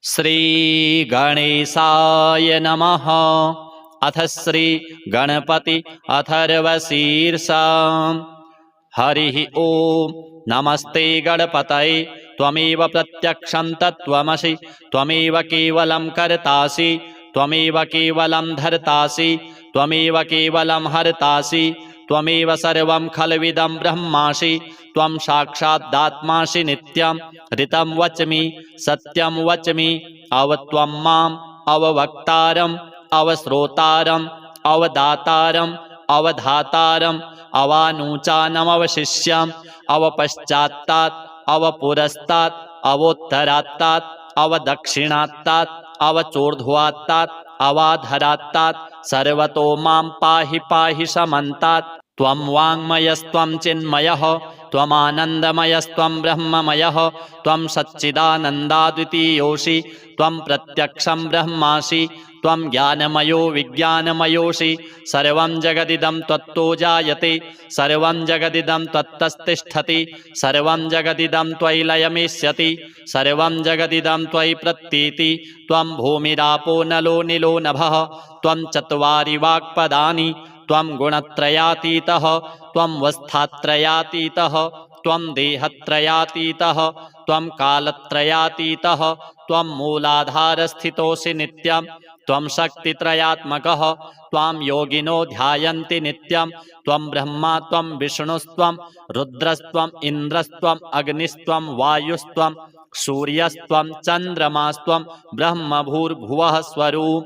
श्री गणेशाय नमः। अथ श्री गणपति अथर्वशीर्षा। हरिः ओम। नमस्ते गणपतये त्वमेव प्रत्यक्षं तत्त्वमसि त्वमेव केवलं कर्तासि त्वमेव केवलं धर्तासि त्वमेव केवलं हर्तासि त्वमेव सर्वं खल्विदं ब्रह्मासि त्वं साक्षादात्मासि नित्यं ऋतं वच्मि सत्यं वच्मि अवत्वं माम् अववक्तारम् अवश्रोतारम् अवदातारम् अवधातारम् अवानूचानमवशिष्यम् अवपश्चात्तात् अवपुरस्तात् अवोत्तरात्तात् अवदक्षिणात्तात् अवचोर्ध्वात्तात् अवाधरात्तात् सर्वतो मां पाहि पाहि समन्तात्। त्वं वाङ्मयस्त्वं चिन्मयः त्वमानन्दमयस्त्वं ब्रह्ममयः त्वं सच्चिदानन्दाद्वितीयोऽसि त्वं प्रत्यक्षं ब्रह्मासि त्वं ज्ञानमयो विज्ञानमयोऽसि सर्वं जगदिदं त्वत्तो जायते सर्वं जगदिदं त्वत्तस्तिष्ठति सर्वं जगदिदं त्वयि लयमेष्यति सर्वं जगदिदं त्वयि प्रतीति। त्वं भूमिरापो नलो निलो नभः त्वं चत्वारि वाक्पदानि त्वं गुणत्रयातीतः त्वं वस्थात्रयातीतः त्वं देहत्रयातीतः त्वं कालत्रयातीतः त्वं मूलाधारस्थितोऽसि नित्यं त्वं शक्तित्रयात्मकः त्वां योगिनो ध्यायन्ति नित्यं त्वं ब्रह्मा त्वं विष्णुस्त्वं रुद्रस्त्वं इन्द्रस्त्वं अग्निस्त्वं वायुस्त्वं सूर्यस्त्वं चन्द्रमास्त्वं ब्रह्मभूर्भुवः स्वरूप।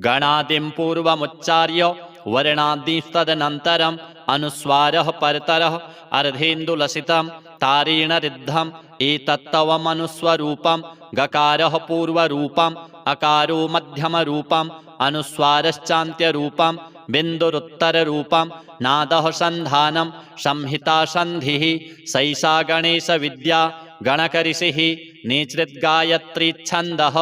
गणादिं पूर्वमुच्चार्य वर्णादिस्तदनन्तरम् अनुस्वारः परतरः अर्धेन्दुलसितं तारेण ऋद्धम् एतत्तवमनुस्वरूपं गकारः पूर्वरूपम् अकारो मध्यमरूपम् अनुस्वारश्चान्त्यरूपं बिन्दुरुत्तररूपं नादः सन्धानं संहिता सन्धिः सैषा गणेशविद्या गणकऋषिः निसृद्गायत्री छन्दः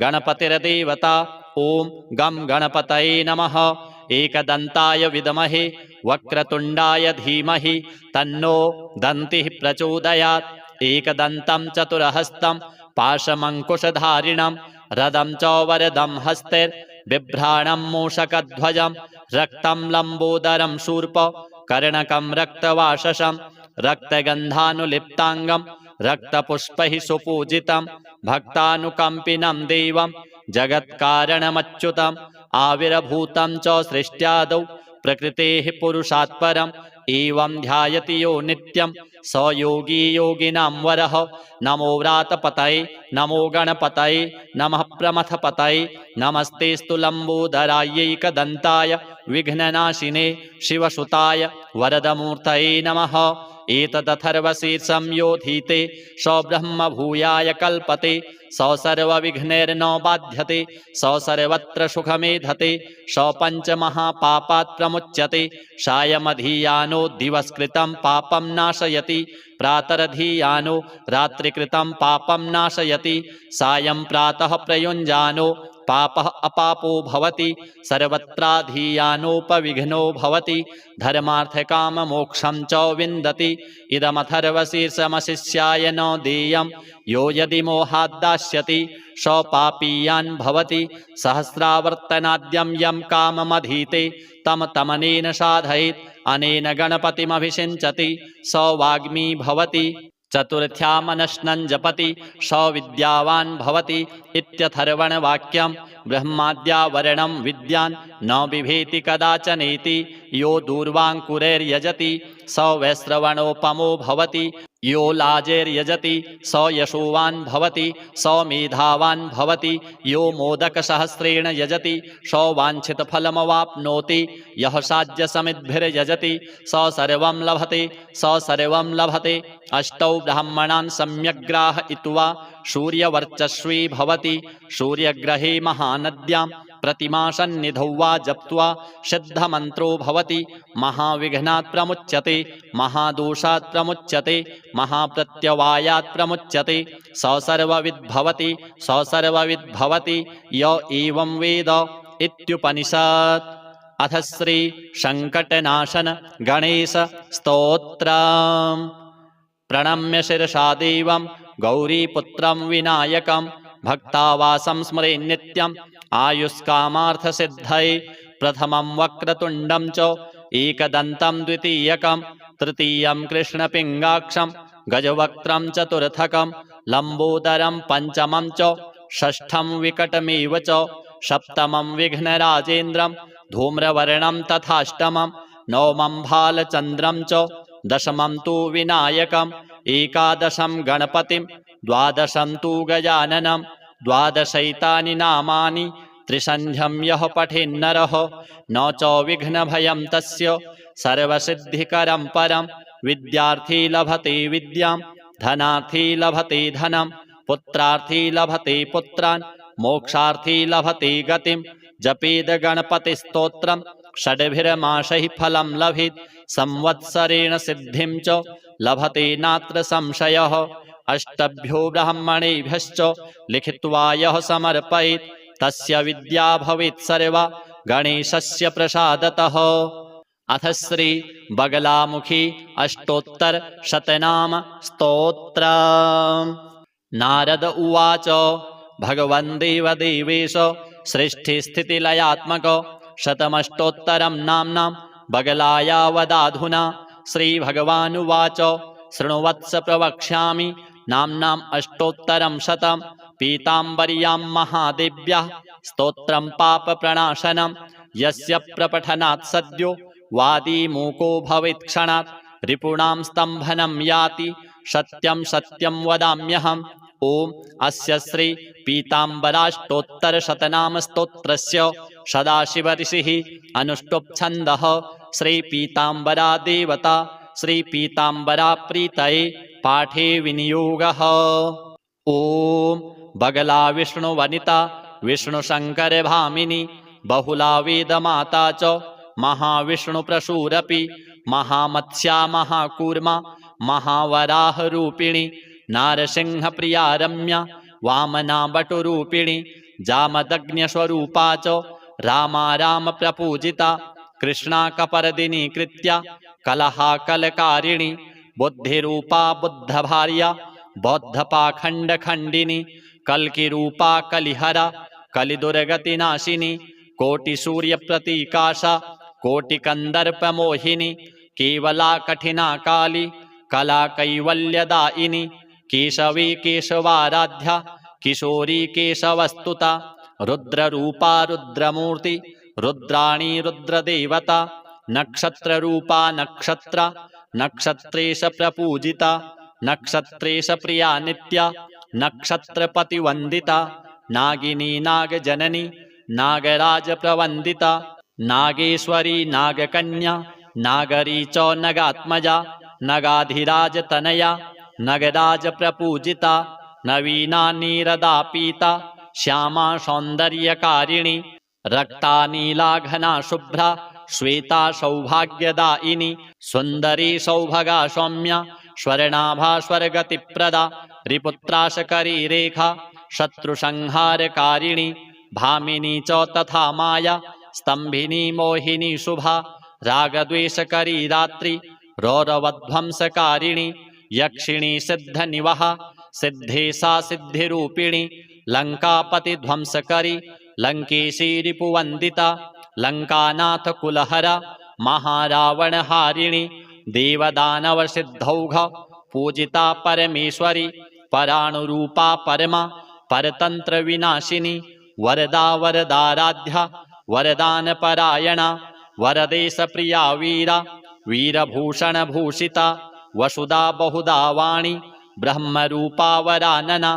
गणपतिर्देवता। ओम गं गणपतये नमः। एकदन्ताय विद्महे वक्रतुण्डाय धीमहि तन्नो दन्तिः प्रचोदयात्। एकदन्तं चतुरहस्तं पाशमङ्कुशधारिणं रदं च वरदं हस्तैर्बिभ्राणं मूषकध्वजं रक्तं लम्बोदरं शूर्प कर्णकं रक्तवाससं रक्तगन्धानुलिप्ताङ्गं रक्तपुष्पैः सुपूजितं भक्तानुकम्पिनं देवं जगत्कारणमच्युतम् आविर्भूतं च सृष्ट्यादौ प्रकृतेः पुरुषात् परम् एवं ध्यायति यो नित्यं स योगी योगिनां वरः। नमो व्रातपतये नमो गणपतये नमः प्रमथपतये नमस्तेस्तु लम्बोदरायैकदन्ताय विघ्ननाशिने शिवसुताय वरदमूर्तये नमः। एतदथर्वशीर्षं योधीते स ब्रह्म भूयाय कल्पते स सर्वविघ्नैर्न बाध्यते स सर्वत्र सुखमेधते स पञ्चमहापापात् प्रमुच्यते सायमधीयानो दिवस्कृतं पापं नाशयति प्रातरधीयानो रात्रिकृतं पापं नाशयति सायं प्रातः प्रयुञ्जानो पापः अपापो भवति सर्वत्राधीयानोपविघ्नो भवति धर्मार्थकाममोक्षं च विन्दति। इदमथर्वशीर्षमशिष्याय न देयं यो यदि मोहाद्दास्यति स पापीयान् भवति सहस्रावर्तनाद्यं यं काममधीते तं तमनेन साधयेत् अनेन गणपतिमभिषिञ्चति स वाग्मी भवति चतुर्थ्यामनश्नं जपति स विद्यावान् भवति इत्यथर्वणवाक्यं। ब्रह्माद्यावरणं विद्यान् न बिभेति कदाचनेति यो दूर्वाङ्कुरैर्यजति स वैश्रवणोपमो भवति यो लाजैर्यजति स यशोवान् भवति स मेधावान् भवति यो मोदकसहस्रेण यजति स वाञ्छितफलमवाप्नोति यः साज्यसमिद्भिर्यजति स सर्वं लभते स सर्वं लभते। अष्टौ ब्राह्मणान् सम्यग्राहयित्वा सूर्यवर्चस्वी भवति सूर्यग्रहे महानद्यां प्रतिमासन्निधौ वा जप्त्वा सिद्धमन्त्रो भवति महाविघ्नात् प्रमुच्यते महादोषात् प्रमुच्यते महाप्रत्यवायात् प्रमुच्यते स सर्वविद्भवति स सर्वविद्भवति य एवं वेद इत्युपनिषत्। अथ श्री संकटनाशन गणेश स्तोत्रम्। प्रणम्य शिरसा देवं गौरीपुत्रं विनायकं भक्तावासं स्मरे नित्यम् आयुष्कामार्थसिद्धये प्रथमं वक्रतुण्डं च एकदन्तं द्वितीयकं तृतीयं कृष्णपिङ्गाक्षं गजवक्त्रं चतुर्थकं लम्बोदरं पञ्चमं च षष्ठं विकटमेव च सप्तमं विघ्नराजेन्द्रं धूम्रवर्णं तथाष्टमं नवमं भालचन्द्रं च दशमं तु विनायकम् एकादशं गणपतिं द्वादशं तु गजाननं द्वादशैतानि नामानि त्रिसन्ध्यं यः पठेन्नरः न च विघ्नभयं तस्य सर्वसिद्धिकरं परं विद्यार्थी लभते विद्यां धनार्थी लभते धनं पुत्रार्थी लभते पुत्रान् मोक्षार्थी लभते गतिं जपेद गणपतिस्तोत्रं षड्भिर्मासैः फलं लभेत् संवत्सरेण सिद्धिं च लभते नात्र संशयः अष्टभ्यो ब्राह्मणेभ्यश्च लिखित्वा यः समर्पयेत् तस्य विद्या भवेत् सर्वा गणेशस्य प्रसादतः। अथ श्री बगलामुखी अष्टोत्तर शतनाम स्तोत्र। नारद उवाच भगवन् देवदेवेश सृष्टिस्थितिलयात्मक शतमष्टोत्तरं नाम्नां बगलाया वदाधुना। श्रीभगवानुवाच शृणुवत्स प्रवक्ष्यामि नाम्नाम् अष्टोत्तरं शतं पीताम्बर्यां महादेव्याः स्तोत्रं पापप्रणाशनं यस्य प्रपठनात् सद्यो वादी मूको भवेत् क्षणात् रिपूणां स्तम्भनं याति सत्यं सत्यं वदाम्यहम्। ओम अस्य श्री पीताम्बराष्टोत्तरशतनाम स्तोत्रस्य सदाशिव ऋषिः अनुष्टुप् छन्दः श्री पीताम्बरा देवता श्री पीताम्बरा प्रीतये पाठे विनियोगः। ओम बगला विष्णुवनिता विष्णुशंकर भामिनी बहुला वेदमाता च महाविष्णुप्रसूरपि महामत्स्या महाकूर्मा महावराहरूपिणी नारसिंहप्रिया रम्या वामना बटुरूपिणी जामदग्न्यस्वरूपा च रामा रामप्रपूजिता कृष्णा कपर्दिनी कृत्या कलहाकलकारिणी बुद्धिरूपा बुद्धभार्या बौद्धपाखण्डखण्डिनी कल्किरूपा कलिहरा कलिदुर्गतिनाशिनी कोटिसूर्यप्रतीकाशा कोटिकन्दर्पमोहिनी केवला कठिना काली कला कैवल्यदायिनी केशवी केशवाराध्या किशोरी केशवस्तुता रुद्ररूपा रुद्रमूर्ति रुद्राणी रुद्रदेवता नक्षत्ररूपा नक्षत्रा नक्षत्रेश प्रपूजिता नक्षत्रेश प्रिया नित्या नक्षत्रपतिवन्दिता नागिनी नागजननी नागराज प्रवन्दिता नागेश्वरी नागकन्या नागरी च नगात्मजा नगाधिराजतनया नगराज प्रपूजिता नवीना नीरदा पीता श्यामा सौन्दर्यकारिणी रक्ता नीला घना शुभ्रा श्वेता सौभाग्यदायिनी सुन्दरी सौभगा सौम्या स्वर्णाभा स्वर्गतिप्रदा रिपुत्राशकरी रेखा शत्रुसंहारकारिणी भामिनी च तथा माया स्तंभिनी मोहिनी शुभा रागद्वेषकरी रात्रि रौरवध्वंसकारिणी यक्षिणी सिद्धनिवहा सिद्धेशा सिद्धिरूपिणी लंकापतिध्वंसकरी लंकेशी रिपुवन्दिता लंकानाथ कुलहरा महारावणहारिणी देवदानवसिद्धौघ पूजिता परमेश्वरी पराणुरूपा परमा परतंत्र विनाशिनी वरदा वरदाराध्या वरदानपरायणा वरदेश प्रिया वीरा वीरभूषण भूषिता वसुदा बहुदा वाणी ब्रह्मरूपा वरानना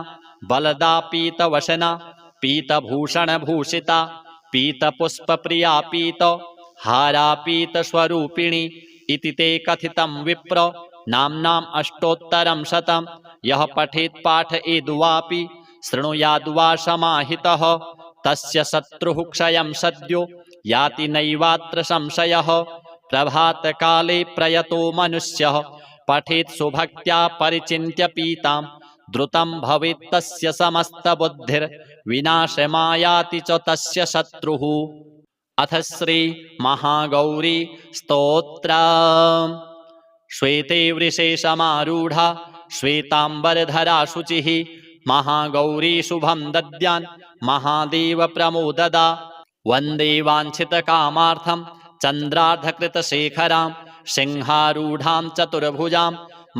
बलदा पीतवशना पीतभूषण भूषिता पीतपुष्पप्रिया पीत हारा पीतस्वरूपिणी इति ते कथितं विप्र नाम्नाम् अष्टोत्तरं शतं यः पठेत् पाठयेद्वापि शृणुयाद्वा समाहितः तस्य शत्रुः क्षयं सद्यो याति नैवात्र संशयः। प्रभातकाले प्रयतो मनुष्यः पठेत् सुभक्त्या परिचिन्त्य पीतां द्रुतं भवेत् तस्य समस्तबुद्धिर्विनाशमायाति च तस्य शत्रुः। अथ श्री महागौरी स्तोत्र। श्वेते वृषे समारूढ़ा श्वेतांबरधरा शुचिः महागौरी शुभं दद्यान् महादेव प्रमोददा वन्दे वाञ्छितकामार्थं चन्द्रार्धकृतशेखरां सिंहारूढां चतुर्भुजां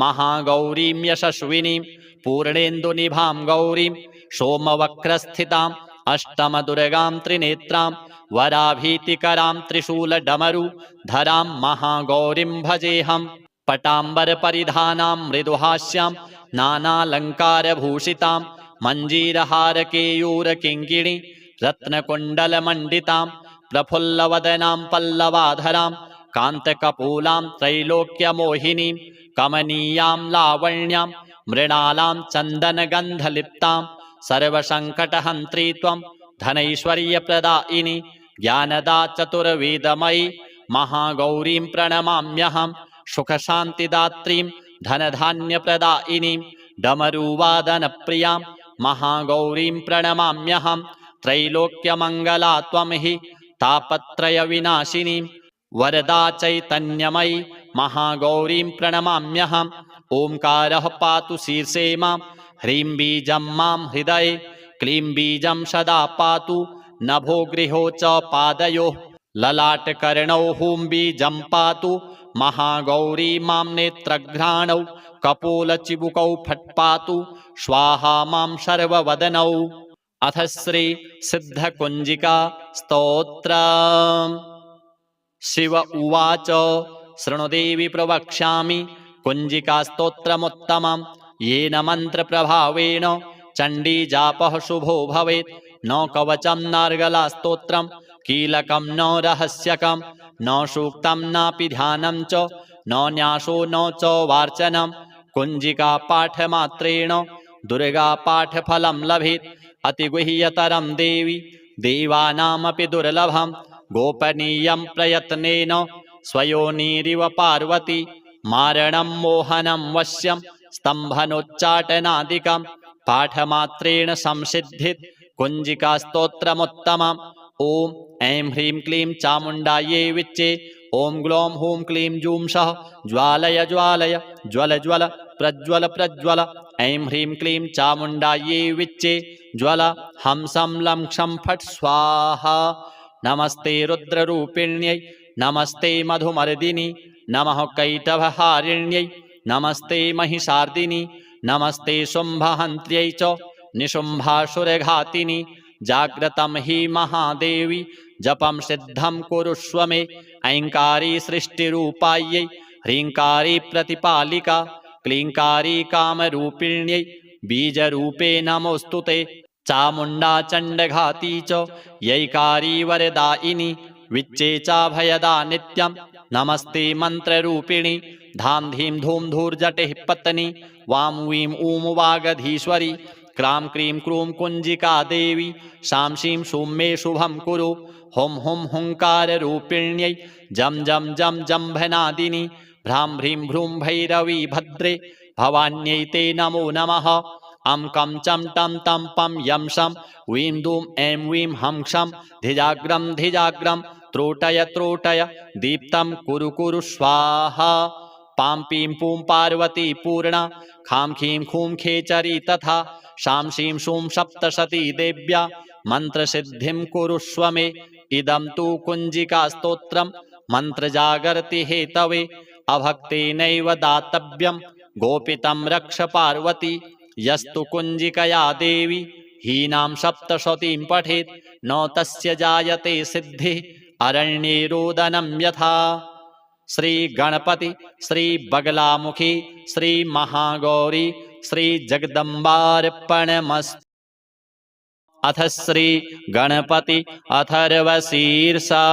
महागौरीं यशस्विनीं पूर्णेन्दुनिभां गौरीं सोमवक्रस्थिताम् अष्टमदुर्गां त्रिनेत्रां वराभीतिकरां त्रिशूलडमरुधरां महागौरीं भजेऽहं पटाम्बरपरिधानां मृदुहास्यां नानालङ्कारभूषितां मञ्जीरहारकेयूरकिङ्किणी रत्नकुण्डलमण्डितां प्रफुल्लवदनां पल्लवाधरां कान्तकपूलां त्रैलोक्यमोहिनीं कमनीयां लावण्यां मृणालां चन्दनगन्धलिप्तां सर्वसङ्कटहन्त्री त्वं धनैश्वर्यप्रदायिनी ज्ञानदा चतुर्वेदमयी महागौरीं प्रणमाम्यहं सुखशान्तिदात्रीं धनधान्यप्रदायिनीं डमरुवादनप्रियां महागौरीं प्रणमाम्यहं त्रैलोक्यमङ्गला त्वं हि तापत्रयविनाशिनीं वरदा चैतन्यमयी महागौरीं प्रणमाम्यहम् ओंकारः पातु शीर्षे मां ह्रीं बीजं मां हृदये क्लीं बीजं सदा पातु नभो गृहो च पादयोः ललाटकर्णौ हूं बीजं पातु महागौरी मां नेत्रघ्राणौ कपोलचिबुकौ फट्पातु स्वाहा मां सर्ववदनौ अथ श्री सिद्धकुञ्जिका स्तोत्रम् शिव उवाच शृणुदेवी प्रवक्ष्यामि कुञ्जिकास्तोत्रमुत्तमं येन मन्त्रप्रभावेण चण्डीजापः शुभो भवेत् न कवचं नार्गलास्तोत्रं कीलकं न रहस्यकं न सूक्तं नापि ध्यानं च न न्यासो न च वार्चनं कुञ्जिकापाठमात्रेण दुर्गापाठफलं लभेत् अतिगुह्यतरं देवी देवानामपि दुर्लभं गोपनीयं प्रयत्नेन स्वयोनिरिव पार्वती मारणं मोहनं वश्यं स्तम्भनोच्चाटनादिकं पाठमात्रेण संसिद्धित् कुञ्जिकास्तोत्रमुत्तमम् ॐ ऐं ह्रीं क्लीं चामुण्डायै विच्चे ॐ ग्लौं हूं क्लीं जूं सः ज्वालय ज्वालय ज्वल ज्वल प्रज्वल प्रज्वल ऐं ह्रीं क्लीं चामुण्डायै विच्चे ज्वल हंसं लं क्षं फट् स्वाहा नमस्ते रुद्ररूपिण्यै नमस्ते मधुमर्दिनि नमः कैटभहारिण्यै नमस्ते महिषार्दिनि नमस्ते शुम्भहन्त्र्यै च निशुम्भासुरघातिनि जाग्रतं हि महादेवी जपं सिद्धं कुरुष्व मे ऐङ्कारी सृष्टिरूपायै ह्रीङ्कारी प्रतिपालिका क्लीङ्कारी कामरूपिण्यै बीजरूपे नमोऽस्तु ते चामुण्डा चण्डघाती च यैकारी वरदायिनी विच्चे चाभयदा नित्यं नमस्ते मन्त्ररूपिणी धां धीं धूं धूर्जटिः पत्नी वां वीं ऊं वागधीश्वरी क्रां क्रीं क्रूं कुञ्जिका देवी शां शीं शूं मे शुभं कुरु हुं हुं हुङ्काररूपिण्यै जं जं जं जम्भनादिनि भ्रां ह्रीं भ्रूं भैरवी भद्रे भवान्यै ते नमो नमः अं कं चं टं तं पं यं शं वीं दूं ऐं वीं हं क्षं धिजाग्रं धिजाग्रं त्रोटय त्रोटय दीप्तं कुरु कुरु स्वाहा पां पीं पूं पार्वती पूर्णा खां खीं खूं खेचरी तथा शां शीं शूं सप्तशती देव्या मन्त्रसिद्धिं कुरुष्व मे इदं तु कुञ्जिकास्तोत्रं मन्त्रजागर्ति हेतवे अभक्तेनैव दातव्यं गोपितं रक्ष पार्वती यस्तु कुञ्जिकया देवी हीनां सप्तशतीं पठेत् न तस्य जायते सिद्धिः अरण्ये रोदनं यथा श्री गणपति श्री बगलामुखी श्री महागौरी श्री जगदम्बार्पणमस्तु। अथ श्री गणपति अथर्वशीर्षा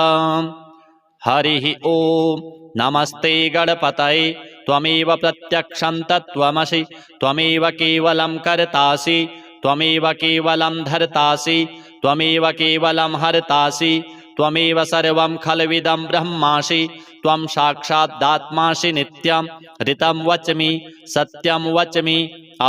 हरिः ओम नमस्ते गणपतये त्वमेव प्रत्यक्षं तत्त्वमसि त्वमेव केवलं कर्तासि त्वमेव केवलं धर्तासि त्वमेव केवलं हर्तासि त्वमेव सर्वं खल्विदं ब्रह्मासि त्वं साक्षादात्मासि नित्यं ऋतं वच्मि सत्यं वच्मि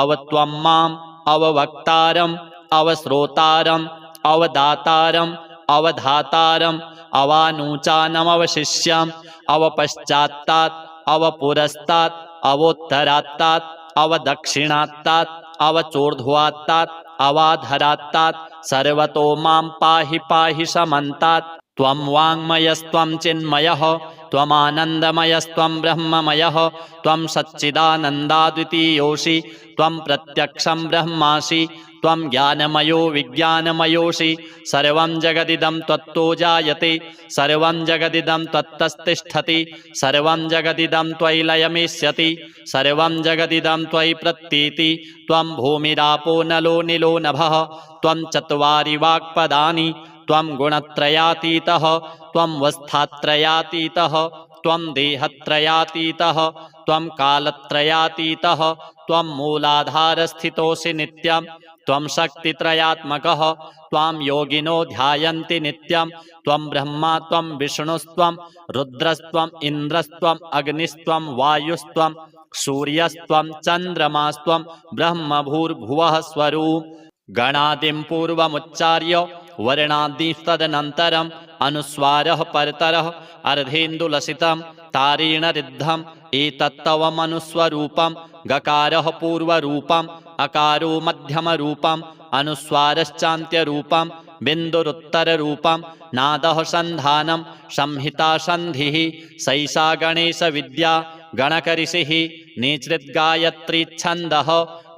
अवत्वं माम् अववक्तारम् अवश्रोतारम् अवदातारम् अवधातारम् अवानूचानमवशिष्यम् अवपश्चात्तात् अवपुरस्तात् अवोत्तरात्तात् अवदक्षिणात्तात् अवचोर्ध्वात्तात् अवाधरात्तात् सर्वतो मां पाहि पाहि समन्तात् त्वं वाङ्मयस्त्वं चिन्मयः त्वमानन्दमयस्त्वं ब्रह्ममयः त्वं सच्चिदानन्दाद्वितीयोऽसि त्वं प्रत्यक्षं ब्रह्मासि त्वं ज्ञानमयो विज्ञानमयोऽसि सर्वं जगदिदं त्वत्तो जायते सर्वं जगदिदं त्वत्तस्तिष्ठति सर्वं जगदिदं त्वयि लयमिष्यति सर्वं जगदिदं त्वयि प्रतीति त्वं भूमिरापो नलो निलो नभः त्वं चत्वारि वाक्पदानि त्वं गुणत्रयातीतः त्वं वस्थात्रयातीतः त्वं देहत्रयातीतः त्वं कालत्रयातीतः त्वं मूलाधारस्थितोऽसि नित्यं त्वं शक्तित्रयात्मकः त्वां योगिनो ध्यायन्ति नित्यं त्वं ब्रह्मा त्वं विष्णुस्त्वं रुद्रस्त्वम् इन्द्रस्त्वम् अग्निस्त्वं वायुस्त्वं सूर्यस्त्वं चन्द्रमास्त्वं ब्रह्मभूर्भुवः स्वरूप गणादिं पूर्वमुच्चार्य वर्णादिस्तदनन्तरम् अनुस्वारः परतरः अर्धेन्दुलसितं तारेण रिद्धम् एतत्तवमनुस्वरूपं गकारः पूर्वरूपम् अकारो मध्यमरूपम् अनुस्वारश्चान्त्यरूपं बिन्दुरुत्तररूपं नादः सन्धानं संहिता सन्धिः सैषा गणेशविद्या गणकऋषिः निचृद्गायत्रीच्छन्दः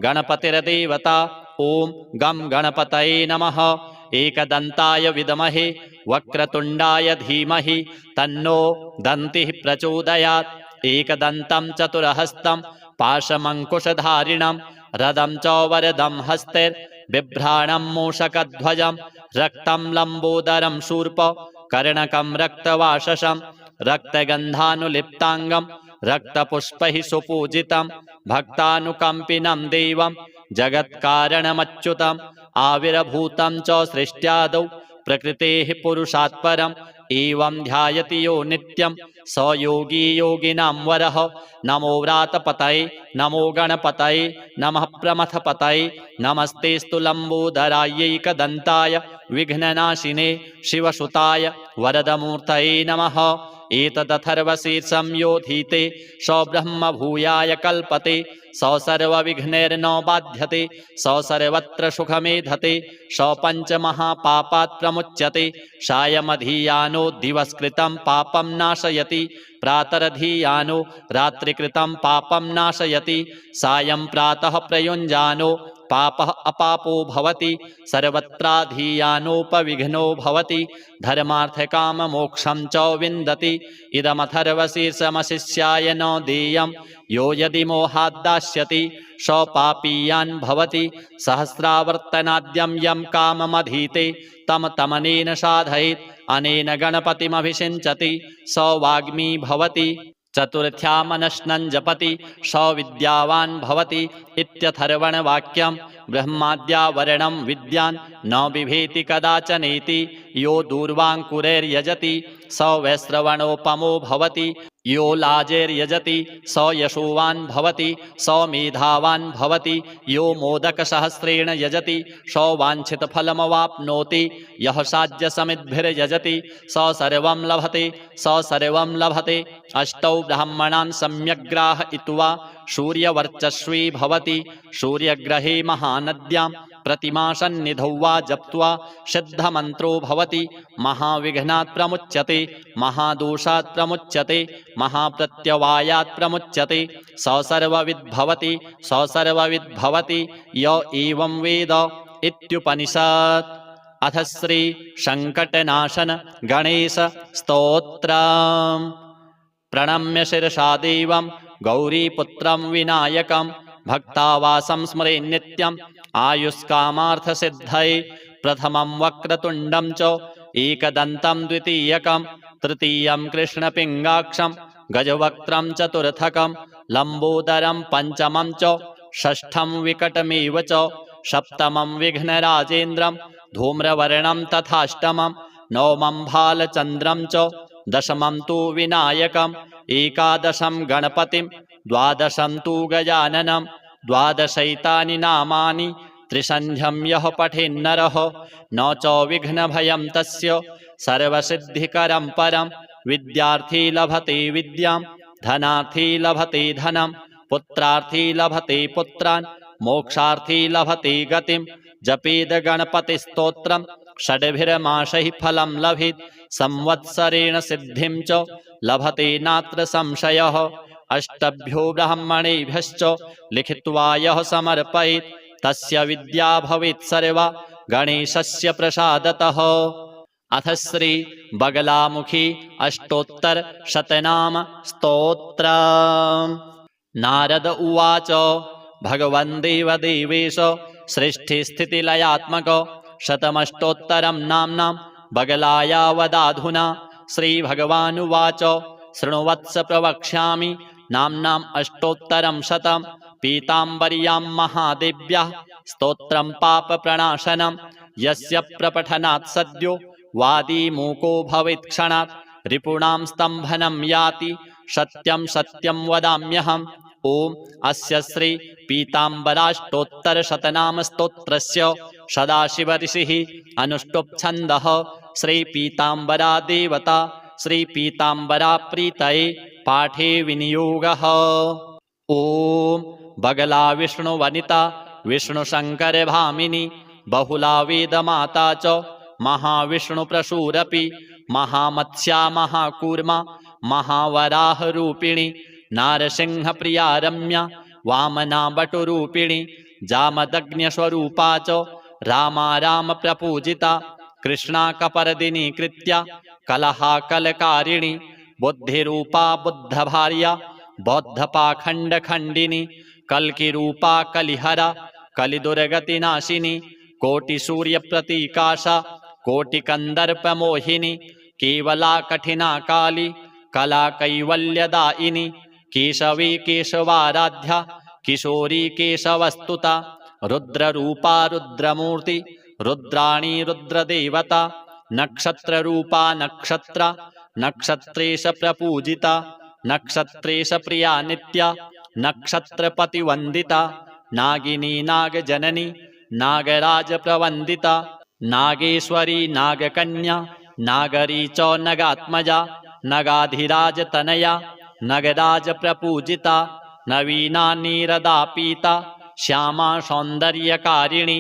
गणपतिर्देवता ॐ गं गणपतये नमः एकदन्ताय विद्महे वक्रतुण्डाय धीमहि तन्नो दन्तिः प्रचोदयात् एकदन्तं चतुरहस्तं पाशमङ्कुशधारिणं रदं च वरदं हस्तेर्बिभ्राणं मूषकध्वजं रक्तं लम्बोदरं शूर्प कर्णकं रक्तवाससं रक्तगन्धानुलिप्ताङ्गं रक्तपुष्पैः सुपूजितं भक्तानुकम्पिनं देवं जगत्कारणमच्युतम् आविर्भूतं च सृष्ट्यादौ प्रकृतेः पुरुषात् परम् एवं ध्यायति यो नित्यं स योगी योगिनां वरः नमो व्रातपतये नमो गणपतये नमः प्रमथपतये नमस्तेस्तु लम्बोदरायैकदन्ताय विघ्ननाशिने शिवसुताय वरदमूर्तये नमः एतदथर्वशीर्षं योधीते स ब्रह्मभूयाय कल्पते स सर्वविघ्नैर्न बाध्यते स सर्वत्र सुखमेधते स पञ्चमहापापात् प्रमुच्यते सायमधीयानो दिवस्कृतं पापं नाशयति प्रातरधीयानो रात्रिकृतं पापं नाशयति सायं प्रातः प्रयुञ्जानो पापः अपापो भवति सर्वत्राधीयानोपविघ्नो भवति धर्मार्थकाममोक्षं च विन्दति इदमथर्वशीर्षमशिष्याय न देयं यो यदि मोहाद्दास्यति स पापीयान् भवति सहस्रावर्तनाद्यं यं काममधीते तं तमनेन साधयेत् अनेन गणपतिमभिषिञ्चति स वाग्मी भवति चतुर्थ्यामनश्नं जपति स विद्यावान् भवति इत्यथर्वणवाक्यं ब्रह्माद्यावरणं विद्यान् न बिभेति कदाचनेति यो दूर्वाङ्कुरैर्यजति स वैश्रवणोपमो भवति यो लाजैर्यजति स यशोवान् भवति स मेधावान् भवति यो मोदकसहस्रेण यजति स वाञ्छितफलमवाप्नोति यः साज्यसमिद्भिर्यजति स सर्वं लभते स सर्वं लभते अष्टौ ब्राह्मणान् सम्यग्राहयित्वा सूर्यवर्चस्वी भवति सूर्यग्रहे महानद्यां प्रतिमासन्निधौ वा जप्त्वा सिद्धमन्त्रो भवति महाविघ्नात् प्रमुच्यते महादोषात् प्रमुच्यते महाप्रत्यवायात् प्रमुच्यते स सर्वविद् भवति स सर्वविद् भवति य एवं वेद इत्युपनिषत्। अथ श्री संकटनाशन गणेश स्तोत्रम्। प्रणम्य शिरसा देवं गौरीपुत्रं विनायकं भक्तावासं स्मरे नित्यं आयुष्कामार्थसिद्धये प्रथमं वक्रतुण्डं च एकदन्तं द्वितीयकं तृतीयं कृष्णपिङ्गाक्षं गजवक्त्रं चतुर्थकं लम्बोदरं पञ्चमं च षष्ठं विकटमेव च सप्तमं विघ्नराजेन्द्रं धूम्रवर्णं तथाष्टमं नवमं भालचन्द्रं च दशमं तु विनायकम् एकादशं गणपतिं द्वादशं तु गजाननं द्वादशैतानि नामानि त्रिसन्ध्यं यः पठेन्नरः न च विघ्नभयं तस्य सर्वसिद्धिकरं परं विद्यार्थी लभते विद्यां धनार्थी लभते धनं पुत्रार्थी लभते पुत्रान् मोक्षार्थी लभते गतिं जपेद गणपतिस्तोत्रं षड्भिर्मासैः फलं लभेत् संवत्सरेण सिद्धिं च लभते नात्र संशयः अष्टभ्यो ब्राह्मणेभ्यश्च लिखित्वा यः समर्पयेत् तस्य विद्या भवेत् सर्वा गणेशस्य प्रसादतः। अथ श्री बगलामुखी अष्टोत्तर शतनाम स्तोत्र। नारद उवाच भगवन् देवदेवेश सृष्टिस्थितिलयात्मक शतमष्टोत्तरं नाम्नां बगलाया वदाधुना। श्रीभगवानुवाच शृणुवत्स प्रवक्ष्यामि नाम्नाम् अष्टोत्तरं शतं पीताम्बर्यां महादेव्याः स्तोत्रं पापप्रणाशनं यस्य प्रपठनात् सद्यो वादी मूको भवेत् क्षणात् रिपूणां स्तम्भनं याति सत्यं सत्यं वदाम्यहम्। ओम अस्य श्री पीताम्बराष्टोत्तर शतनाम स्तोत्रस्य सदाशिव ऋषिः अनुष्टुप् छन्दः श्री पीताम्बरा देवता श्री पीताम्बरा प्रीतये पाठे विनियोगः। ओम बगला विष्णु वनिता विष्णु शंकर भामिनी बहुला वेदमाता च महाविष्णु प्रसूरपि महामत्स्या महाकूर्मा महावराह रूपिणी नारसिंह प्रिया रम्या वामना बटुरूपिणी जामदग्न्य स्वरूपा च रामा राम प्रपूजिता कृष्णा कपर्दिनी कृत्या कलहा कलकारिणी बुद्धिरूपा बुद्धभार्या बौद्धपाखंड खंडिनी कल्की रूपा कलिहरा कलिदुर्गतिनाशिनी कोटिसूर्य प्रतीकाशा कोटिकंदर्पमोहिनी केवला कठिना काली कला कैवल्यदायिनी केशवी केशवाराध्या किशोरी केशवस्तुता रुद्ररूपा रुद्रमूर्ति रुद्राणी रुद्रदेवता नक्षत्ररूपा नक्षत्रा नक्षत्रेश प्रपूजिता नक्षत्रेश प्रिया नित्या नक्षत्रपतिवंदिता नागिनी नागजननी नागराज प्रवंदिता नागेश्वरी नागकन्या नागरी च नगात्मजा नगाधिराज तनया नगराज प्रपूजिता नवीना नीरदा पीता श्यामा सौंदर्यकारिणी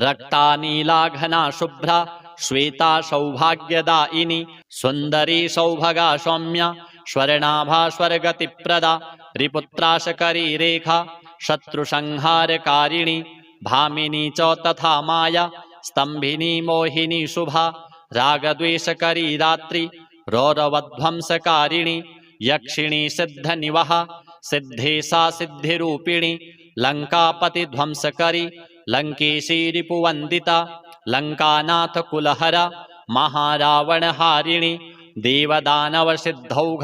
रक्ता नीला घना शुभ्रा श्वेता सौभाग्यदायिनी सुंदरी सौभगा सौम्या स्वर्णाभा स्वर्गतिप्रदा रिपुत्राशकरी रेखा शत्रुसंहारकारिणी भामिनी च तथा माया स्तंभिनी मोहिनी शुभा रागद्वेषकरी रात्रि रौरवध्वंसकारिणी यक्षिणी सिद्धनिवहा सिद्धेशा सिद्धिरूपिणी लंकापति ध्वंसकरी लंकेशी रिपुवंदिता लंकानाथ कुलहरा महारावणहारिणी देवदानव सिद्धौघ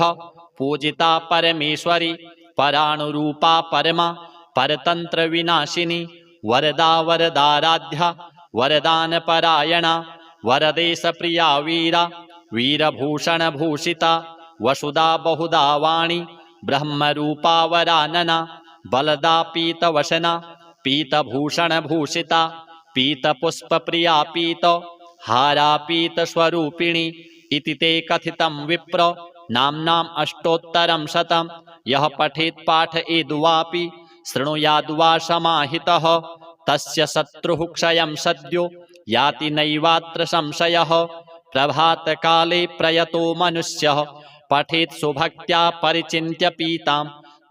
पूजिता परमेश्वरी पराणुरूपा परमा परतंत्र विनाशिनी वरदा वरदाराध्या वरदान परायणा वरदेश प्रिया वीरा वीरभूषण भूषिता वसुदा बहुदा वाणी ब्रह्मरूपा वरानना बलदा पीतवशना पीतभूषण भूषिता पीतपुष्प प्रिया पीत हारा पीत स्वरूपिणी इति ते कथितं विप्र नाम्नाम् अष्टोत्तरं शतं यः पठेत् पाठयेद्वापि शृणुयाद्वा समाहितः तस्य शत्रुः क्षयं सद्यो याति नैवात्र संशयः। प्रभातकाले प्रयतो मनुष्यः पठेत् सुभक्त्या परिचिन्त्य पीतां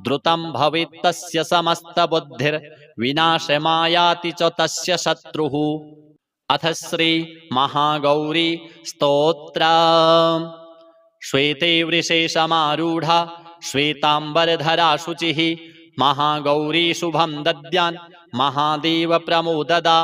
द्रुतं भवेत् तस्य समस्तबुद्धिर्विनाशमायाति च तस्य शत्रुः। अथ श्री महागौरी स्तोत्र। श्वेते वृषे समारूढ़ा श्वेतांबरधरा शुचिः महागौरी शुभं दद्यान् महादेव प्रमोददा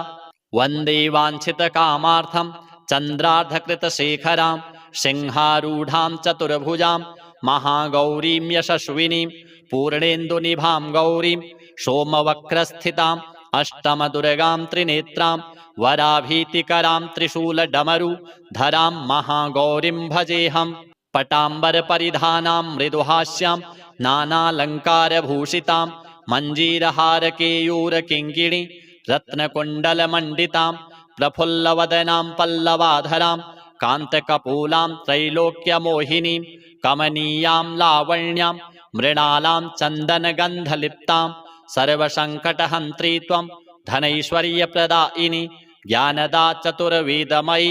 वन्दे वाञ्छितकामार्थं चन्द्रार्धकृतशेखरां सिंहारूढां चतुर्भुजां महागौरीं यशस्विनीं पूर्णेन्दुनिभां गौरीं सोमवक्रस्थिताम् अष्टमदुर्गां त्रिनेत्रां वराभीतिकरां त्रिशूलडमरुधरां महागौरीं भजेऽहम्। पटाम्बरपरिधानां मृदुहास्यां नानालङ्कारभूषितां मञ्जीरहारकेयूरकिङ्किणी रत्नकुण्डलमण्डितां प्रफुल्लवदनां पल्लवाधरां कान्तकपूलां त्रैलोक्यमोहिनीं कमनीयां लावण्यां मृणालां चन्दनगन्धलिप्तां सर्वसङ्कटहन्त्री त्वं धनैश्वर्यप्रदायिनी ज्ञानदा चतुर्वेदमयी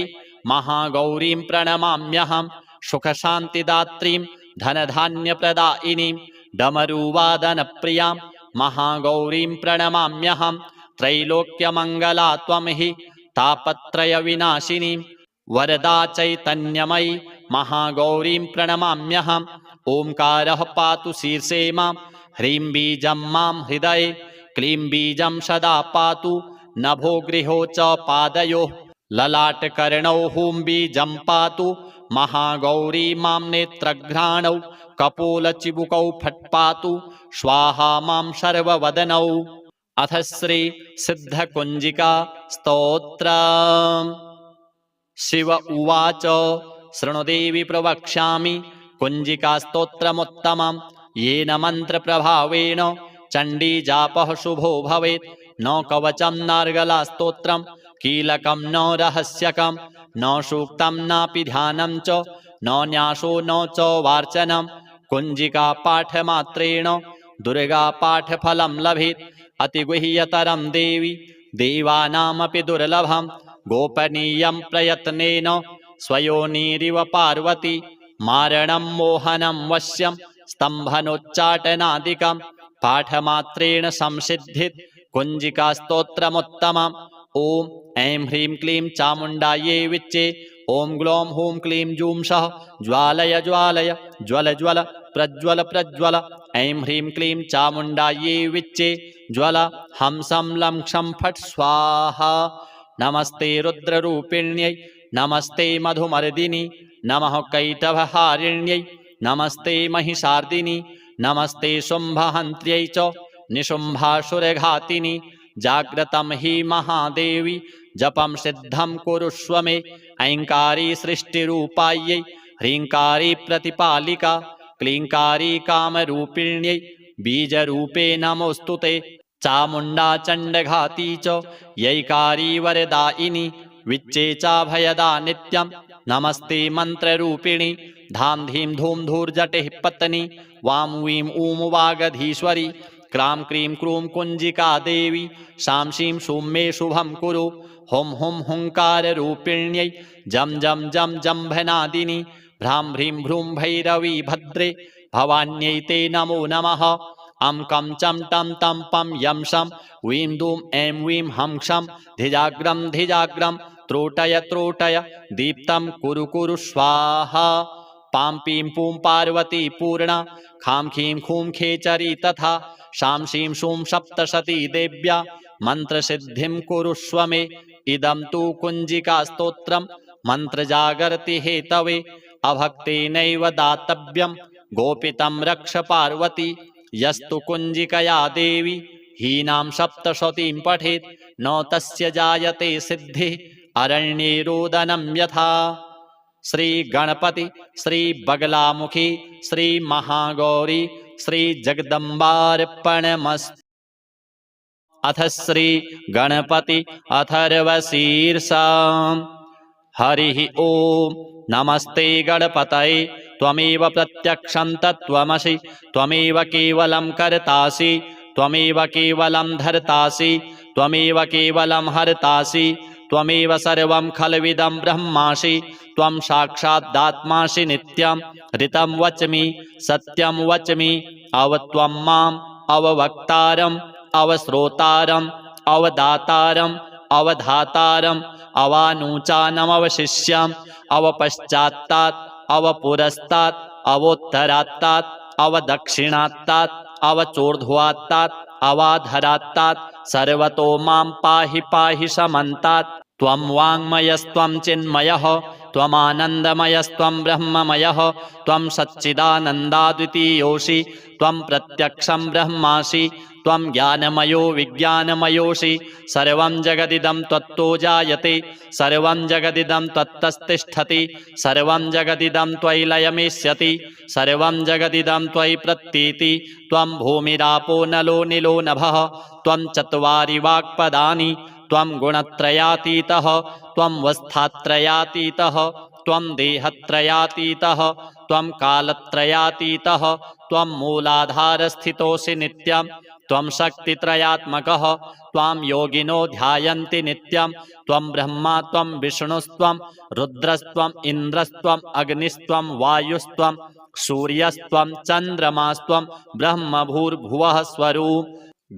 महागौरीं प्रणमाम्यहं सुखशान्तिदात्रीं धनधान्यप्रदायिनीं डमरुवादनप्रियां महागौरीं प्रणमाम्यहं त्रैलोक्यमङ्गला त्वं हि तापत्रयविनाशिनीं वरदा चैतन्यमयी महागौरीं प्रणमाम्यहम् ओंकारः पातु शीर्षे मां ह्रीं बीजं मां हृदये क्लीं बीजं सदा पातु नभो गृहो च पादयोः ललाटकर्णौ हूं बीजं पातु महागौरी मां नेत्रघ्राणौ कपोलचिबुकौ फट्पातु स्वाहा मां सर्ववदनौ। अथ श्री सिद्धकुंजिका स्तोत्रम्। शिव उवाच शृणुदेवी प्रवक्ष्यामि कुंजिका स्तोत्रमुत्तमं येन मन्त्रप्रभावेण चण्डीजापः शुभो भवेत्। न कवचं नार्गला स्तोत्रं कीलकं न रहस्यकं न सूक्तं नापि ध्यानं च न न्यासो न च वार्चनं कुंजिका पाठमात्रेण दुर्गा पाठफलं लभेत्। अतिगुह्यतरं देवी देवानामपि दुर्लभं गोपनीयं प्रयत्नेन स्वयोनिरिव पार्वती मारणं मोहनं वश्यं स्तम्भनोच्चाटनादिकं पाठमात्रेण संसिद्धित् कुंजिका स्तोत्रमुत्तमम्। ॐ ऐं ह्रीं क्लीं चामुण्डायै विच्चे ॐ ग्लौं हूं क्लीं जूं सः ज्वालय ज्वालय ज्वल ज्वल प्रज्वल प्रज्वल ऐं ह्रीं क्लीं चामुण्डायै विच्चे ज्वल हंसं लं क्षं फट् स्वाहा। नमस्ते रुद्ररूपिण्यै नमस्ते मधुमर्दिनी नमः कैटभहारिण्यै नमस्ते महिषार्दिनी नमस्ते शुम्भहन्त्र्यै च निशुम्भासुरघातिनी जाग्रतं हि महादेवी जपं सिद्धं कुरुष्व मे ऐङ्कारी सृष्टिरूपायै ह्रीङ्कारी प्रतिपालिका क्लीङ्कारी कामरूपिण्यै बीजरूपे नमोऽस्तु ते। चामुण्डा चण्डघाती च यैकारी वरदायिनी विच्चे चाभयदा नित्यं नमस्ते मन्त्ररूपिणी धाम धीं धूम धूर्जटिः पत्नी वां वीं ऊं वागधीश्वरी क्रां क्रीं क्रूं कुंजिका देवी शां शीं शूं मे शुभं कुरु हुं हुं हुंकाररूपिण्यै जं जं जं जम्भनादिनी भ्रां ह्रीं भ्रूं भैरवी भद्रे भवान्यै ते नमो नमः। अं कं चं टं तं पं यं शं वीं दूं ऐं वीं हं क्षं धिजाग्रं धिजाग्रं त्रोटय त्रोटय दीप्तं कुरु कुरु स्वाहा। पां पीं पूं पार्वती पूर्णा खां खीं खूं खेचरी तथा शां शीं शूं सप्तशती देव्या मन्त्रसिद्धिं कुरुष्व मे। इदं तु कुंजिका स्तोत्रं मन्त्रजागर्ति हेतवे अभक्तेनैव दातव्यं गोपितं रक्ष पार्वती यस्तु कुंजिकया देवी हीनां सप्तशतीं पठेत् न तस्य जायते सिद्धिः अरण्ये रोदनं यथा। श्री गणपति श्री बगलामुखी श्री महागौरी श्री जगदम्बार्पणमस्तु। अथ श्री गणपति अथर्वशीर्षम्। हरिः ओम नमस्ते गणपतये त्वमेव प्रत्यक्षं तत्त्वमसि त्वमेव केवलं कर्तासि त्वमेव केवलं धर्तासि त्वमेव केवलं हर्तासि त्वमेव सर्वं खल्विदं ब्रह्मासि त्वं साक्षादात्मासि नित्यं ऋतं वच्मि सत्यं वच्मि अवत्वं माम् अववक्तारम् अवश्रोतारम् अवदातारम् अवधातारम् अवानूचानमवशिष्यम् अवपश्चात्तात् अवपुरस्तात् अवोत्तरात्तात् अवदक्षिणात्तात् अवचोर्ध्वात्तात् अवाधरात्तात् सर्वतो मां पाहि पाहि समन्तात्। त्वं वाङ्मयस्त्वं चिन्मयः त्वमानन्दमयस्त्वं ब्रह्ममयः त्वं सच्चिदानन्दाद्वितीयोऽसि त्वं प्रत्यक्षं ब्रह्मासि त्वं ज्ञानमयो विज्ञानमयोऽसि सर्वं जगदिदं त्वत्तो जायते सर्वं जगदिदं त्वत्तस्तिष्ठति सर्वं जगदिदं त्वयि लयमेष्यति सर्वं जगदिदं त्वयि प्रतीति त्वं भूमिरापो नलो निलो नभः त्वं चत्वारि वाक्पदानि त्वं गुणत्रयातीतः त्वं वस्थात्रयातीतः त्वं देहत्रयातीतः त्वं कालत्रयातीतः त्वं मूलाधारस्थितोऽसि नित्यं त्वं शक्तित्रयात्मकः त्वां योगिनो ध्यायन्ति नित्यं त्वं ब्रह्मा त्वं विष्णुस्त्वं रुद्रस्त्वं इन्द्रस्त्वं अग्निस्त्वं वायुस्त्वं सूर्यस्त्वं चन्द्रमास्त्वं ब्रह्म भूर्भुवः स्वरूप।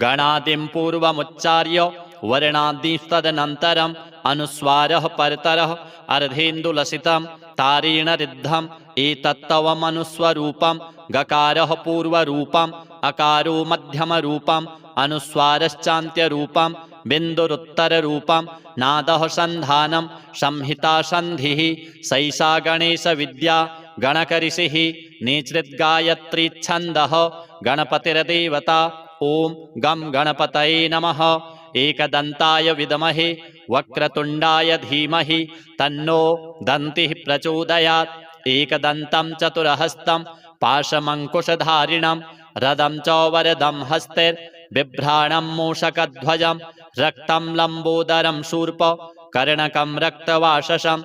गणादिं पूर्वमुच्चार्य वर्णादिस्तदनन्तरम् अनुस्वारः परतरः अर्धेन्दुलसितं तारेण रिद्धम् एतत्तवमनुस्वरूपं गकारः पूर्वरूपम् अकारो मध्यमरूपम् अनुस्वारश्चान्त्यरूपं बिन्दुरुत्तररूपं नादः सन्धानं संहिता सन्धिः सैषा गणेशविद्या गणकऋषिः निचृद्गायत्री छन्दः गणपतिर्देवता। ॐ गं गणपतये नमः। एकदन्ताय विद्महे वक्रतुण्डाय धीमहि तन्नो दन्तिः प्रचोदयात्। एकदन्तं चतुरहस्तं पाशमङ्कुशधारिणं रदं च वरदं हस्तैर्बिभ्राणं मूषकध्वजं रक्तं लम्बोदरं शूर्प कर्णकं रक्तवाससं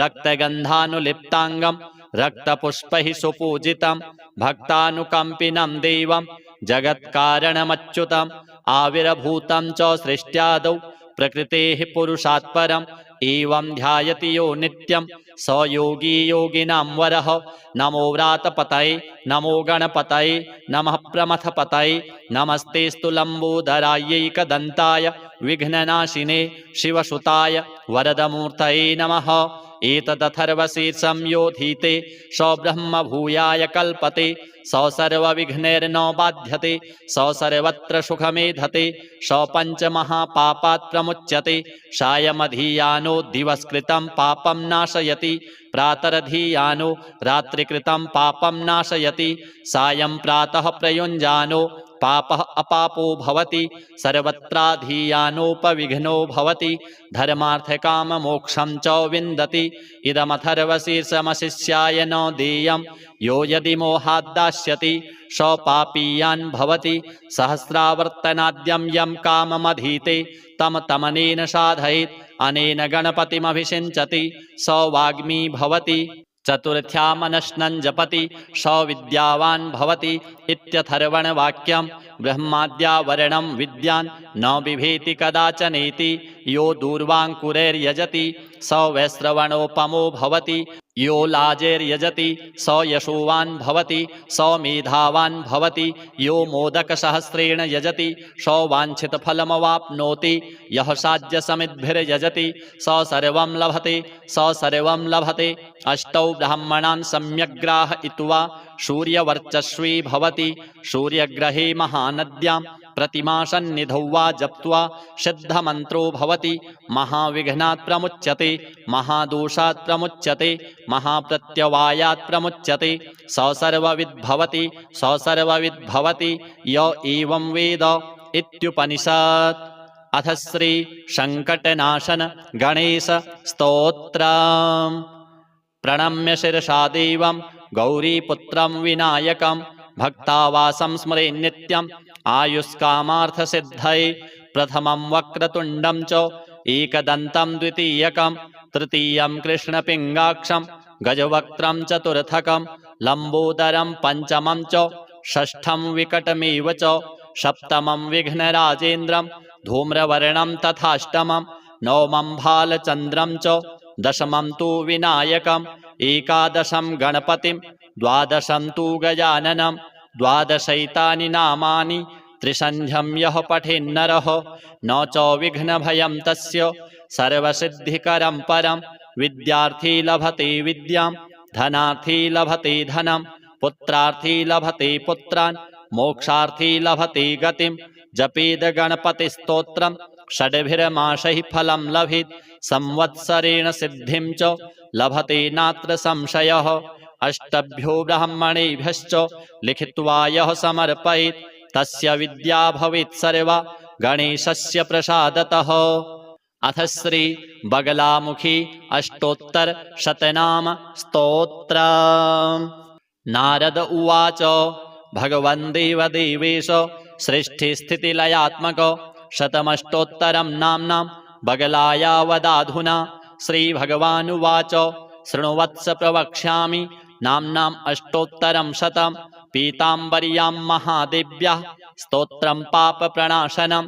रक्तगन्धानुलिप्ताङ्गं रक्तपुष्पैः सुपूजितं भक्तानुकम्पिनं देवं जगत्कारणमच्युतम् आविर्भूतं च सृष्ट्यादौ प्रकृतेः पुरुषात् परम् एवं ध्यायति यो नित्यं स योगी योगिनां वरः। नमो व्रातपतये नमो गणपतये नमः प्रमथपतये नमस्तेस्तु लम्बोदरायैकदन्ताय विघ्ननाशिने शिवसुताय वरदमूर्तये नमः। एतदथर्वशीर्षं योधीते स ब्रह्म भूयाय कल्पते स सर्वविघ्नैर्न बाध्यते स सर्वत्र सुखमेधते स पञ्चमहापापात् प्रमुच्यते सायमधीयानो दिवसकृतं पापं नाशयति प्रातरधीयानो रात्रिकृतं पापं नाशयति सायं प्रातः प्रयुञ्जानो पापः अपापो भवति सर्वत्राधीयानोपविघ्नो भवति धर्मार्थकाममोक्षं च विन्दति। इदमथर्वशीर्षमशिष्याय न देयं यो यदि मोहाद्दास्यति स पापीयान् भवति सहस्रावर्तनाद्यं यं काममधीते तं तमनेन साधयेत् अनेन गणपतिमभिषिञ्चति स वाग्मी भवति चतुर्थ्यामनश्नं जपति स विद्यावान् भवति इत्यथर्वणवाक्यं। ब्रह्माद्यावरणं विद्यान् न बिभेति कदाचनेति यो दूर्वाङ्कुरैर्यजति स वैश्रवणोपमो भवति यो लाजैर्यजति स यशोवान् भवति स मेधावान् भवति यो मोदकसहस्रेण यजति स वाञ्छितफलमवाप्नोति यः साज्यसमिद्भिर्यजति स सर्वं लभते स सर्वं लभते। अष्टौ ब्राह्मणान् सम्यग्राहयित्वा सूर्यवर्चस्वी भवति सूर्यग्रहे महानद्यां प्रतिमासन्निधौ वा जप्त्वा सिद्धमन्त्रो भवति महाविघ्नात् प्रमुच्यते महादोषात् प्रमुच्यते महाप्रत्यवायात् प्रमुच्यते स सर्वविद्भवति स सर्वविद्भवति य एवं वेद इत्युपनिषत्। अथ श्री संकटनाशन गणेश स्तोत्रम्। प्रणम्य शिरसा देवं गौरीपुत्रं विनायकं भक्तावासं स्मरे नित्यम् आयुष्कामार्थसिद्धये प्रथमं वक्रतुण्डं च एकदन्तं द्वितीयकं तृतीयं कृष्णपिङ्गाक्षं गजवक्त्रं चतुर्थकं लम्बोदरं पञ्चमं च षष्ठं विकटमेव च सप्तमं विघ्नराजेन्द्रं धूम्रवर्णं तथाष्टमं नवमं भालचन्द्रं च दशमं तु विनायकम् एकादशं गणपतिं द्वादशं तु गजाननं द्वादशैतानि नामानि त्रिसन्ध्यं यः पठेन्नरः न च विघ्नभयं तस्य सर्वसिद्धिकरं परं। विद्यार्थी लभते विद्यां धनार्थी लभते धनं पुत्रार्थी लभते पुत्रान् मोक्षार्थी लभते गतिं जपेद गणपतिस्तोत्रं षड्भिर्मासैः फलं लभेत् संवत्सरेण सिद्धिं च लभते नात्र संशयः। अष्टभ्यो ब्राह्मणेभ्यश्च लिखित्वा यः समर्पयेत् तस्य विद्या भवेत् सर्वा गणेशस्य प्रसादतः। अथ श्री बगलामुखी अष्टोत्तरशतनाम स्तोत्रम्। नारद उवाच भगवन् देवदेवेश सृष्टिस्थितिलयात्मक शतमष्टोत्तरं नाम्नां बगलाया वदाधुना। श्रीभगवानुवाच शृणुवत्स प्रवक्ष्यामि नाम्नाम् अष्टोत्तरं शतं पीताम्बर्यां महादेव्याः स्तोत्रं पापप्रणाशनं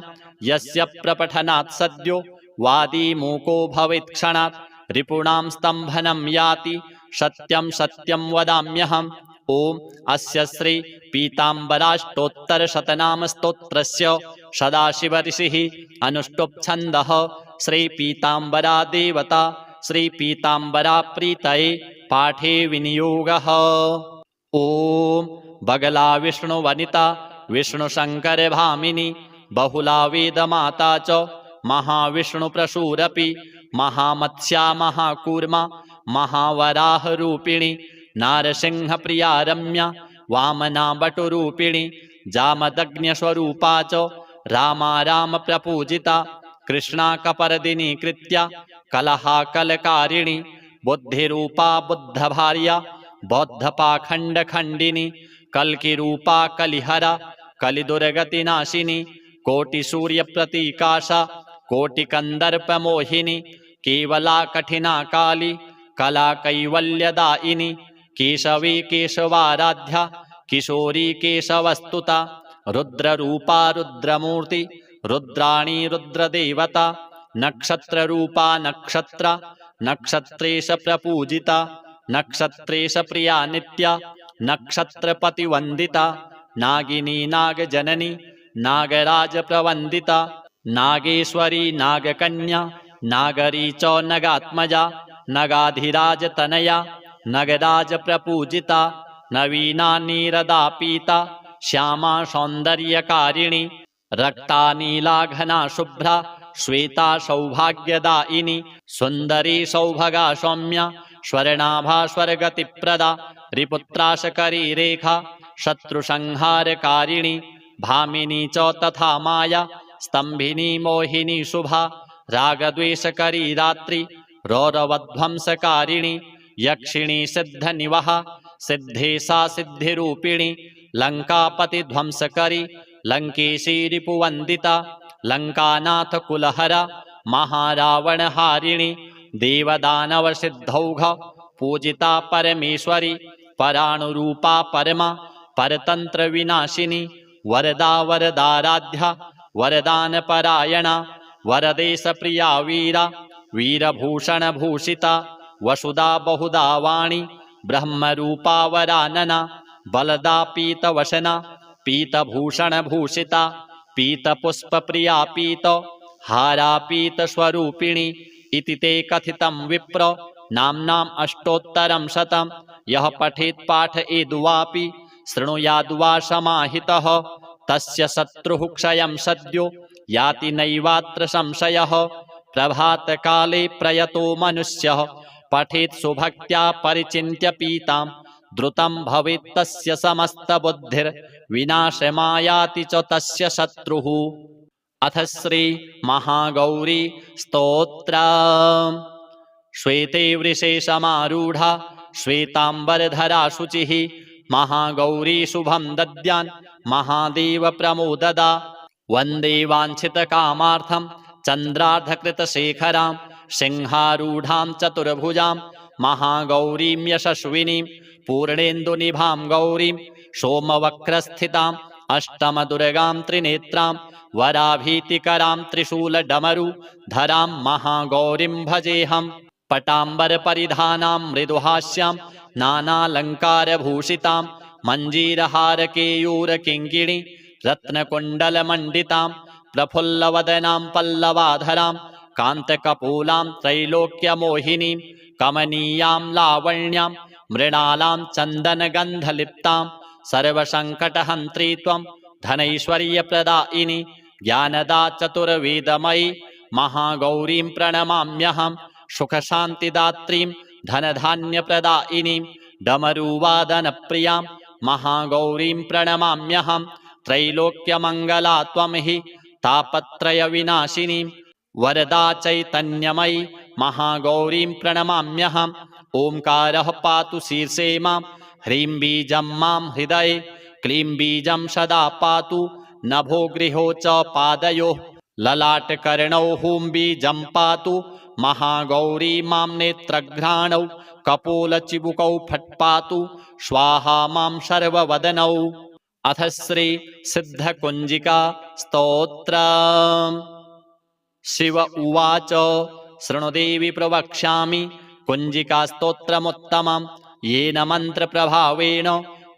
यस्य प्रपठनात् सद्यो वादी मूको भवेत् क्षणात् रिपूणां स्तम्भनं याति सत्यं सत्यं वदाम्यहम्। ओम अस्य श्री पीताम्बराष्टोत्तरशतनाम स्तोत्रस्य सदाशिव ऋषिः अनुष्टुप् छन्दः श्री पीताम्बरा देवता श्री पीताम्बरा प्रीतये पाठे विनियोगः। ओम बगला विष्णु वनिता विष्णु शंकर भामिनी बहुला वेद माता च महाविष्णु प्रसूरपि महामत्स्या महाकूर्मा महावराह रूपिणी नारसिंह प्रिया रम्या वामना बटुरूपिणी जामदग्न्य स्वरूपा च रामा राम प्रपूजिता कृष्णा कपर्दिनी कृत्या कलहा कलकारिणी बुद्धिरूपा बुद्धभार्या बौद्धपाखंड खंडिनी कल्कि रूपा कलिहरा कलिदुर्गतिनाशिनी कोटि सूर्य प्रतीकाशा कोटि कंदर्प मोहिनी केवला कठिना काली कला कैवल्यदायिनी केशवी केशवाराध्या किशोरी केशवस्तुता रुद्ररूपा रुद्रमूर्ति रुद्राणी रुद्रदेवता नक्षत्ररूपा नक्षत्र नक्षत्रेश प्रपूजिता नक्षत्रेश प्रिया नित्या नक्षत्रपतिवंदिता नागिनी नागजननी नागराज प्रवंदिता नागेश्वरी नागकन्या नागरी च नगात्मजा नगाधिराज तनया नगराज प्रपूजिता नवीना नीरदा पीता श्यामा सौंदर्यकारिणी रक्ता नीला घना शुभ्रा श्वेता सौभाग्यदायिनी सुंदरी सौभगा सौम्या स्वर्णाभा स्वर्गतिप्रदा रिपुत्राशकरी रेखा शत्रुसंहारकारिणी भामिनी च तथा माया स्तंभिनी मोहिनी शुभा रागद्वेषकरी रात्रि रौरवध्वंसकारिणी यक्षिणी सिद्धनिवहा सिद्धेशा सिद्धिरूपिणी लंकापति ध्वंसकरी लंकेशी रिपुवंदिता लंकानाथ कुलहरा महारावणहारिणी देवदानव सिद्धौघ पूजिता परमेश्वरी पराणुरूपा परमा परतंत्र विनाशिनी वरदा वरदाराध्या वरदान परायणा वरदेश प्रिया वीरा वीरभूषण भूषिता वसुदा बहुदा वाणी ब्रह्मरूपा वरानना बलदा पीतवशना पीतभूषण भूषिता पीतपुष्प प्रिया पीत हारा पीत स्वरूपिणी इति ते कथितं विप्र नाम्नाम् अष्टोत्तरं शतं यः पठेत् पाठयेद्वापि शृणुयाद्वा समाहितः तस्य शत्रुः क्षयं सद्यो याति नैवात्र संशयः। प्रभातकाले प्रयतो मनुष्यः पठेत् सुभक्त्या परिचिन्त्य पीतां द्रुतं भवेत् तस्य समस्तबुद्धिर्विनाशमायाति च तस्य शत्रुः। अथ श्री महागौरी स्तोत्र। श्वेते वृषे समारूढ़ा श्वेतांबरधरा शुचिः महागौरी शुभं दद्यान् महादेव प्रमोददा वंदे वांछित कामार्थं चंद्रार्धकृतशेखरां सिंहारूढ़ां चतुर्भुजां महागौरीं यशस्विनीं पूर्णेन्दुनिभां गौरीं सोमवक्रस्थितां अष्टमदुर्गां त्रिनेत्रां वराभीतिकरां त्रिशूलडमरुधरां महागौरीं भजेऽहम्। पटाम्बरपरिधानां मृदुहास्यां नानालङ्कारभूषितां मञ्जीरहारकेयूरकिङ्किणी रत्नकुण्डलमण्डितां प्रफुल्लवदनां पल्लवाधरां कान्तकपूलां त्रैलोक्यमोहिनीं कमनीयां लावण्यां मृणालां चन्दनगन्धलिप्तां सर्वसङ्कटहन्त्री त्वं धनैश्वर्यप्रदायिनी ज्ञानदा चतुर्वेदमयी महागौरीं प्रणमाम्यहम्। सुखशान्तिदात्रीं धनधान्यप्रदायिनीं डमरुवादनप्रियां महागौरीं प्रणमाम्यहम्। त्रैलोक्यमङ्गला त्वं हि तापत्रयविनाशिनीं वरदा चैतन्यमयी महागौरीं प्रणमाम्यहम्। ओंकारः पातु शीर्षे मां ह्रीं बीजं मां हृदये क्लीं बीजं सदा पातु नभो गृहो च पादयोः ललाटकर्णौ हूं बीजं पातु महागौरी मां नेत्रघ्राणौ कपोलचिबुकौ फट्पातु स्वाहा मां सर्ववदनौ। अथ श्री सिद्धकुञ्जिका स्तोत्रम्। शिव उवाच शृणुदेवी प्रवक्ष्यामि कुञ्जिकास्तोत्रमुत्तमं येन मन्त्रप्रभावेण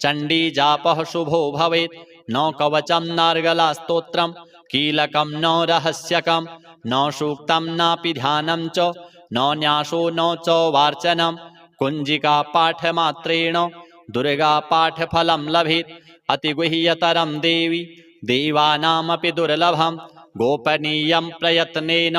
चण्डीजापः शुभो भवेत्। न कवचं नार्गलास्तोत्रं कीलकं न रहस्यकं न सूक्तं नापि ध्यानं च न न्यासो न च वार्चनं। कुञ्जिकापाठमात्रेण दुर्गापाठफलं लभेत्। अतिगुह्यतरं देवी देवानामपि दुर्लभं गोपनीयं प्रयत्नेन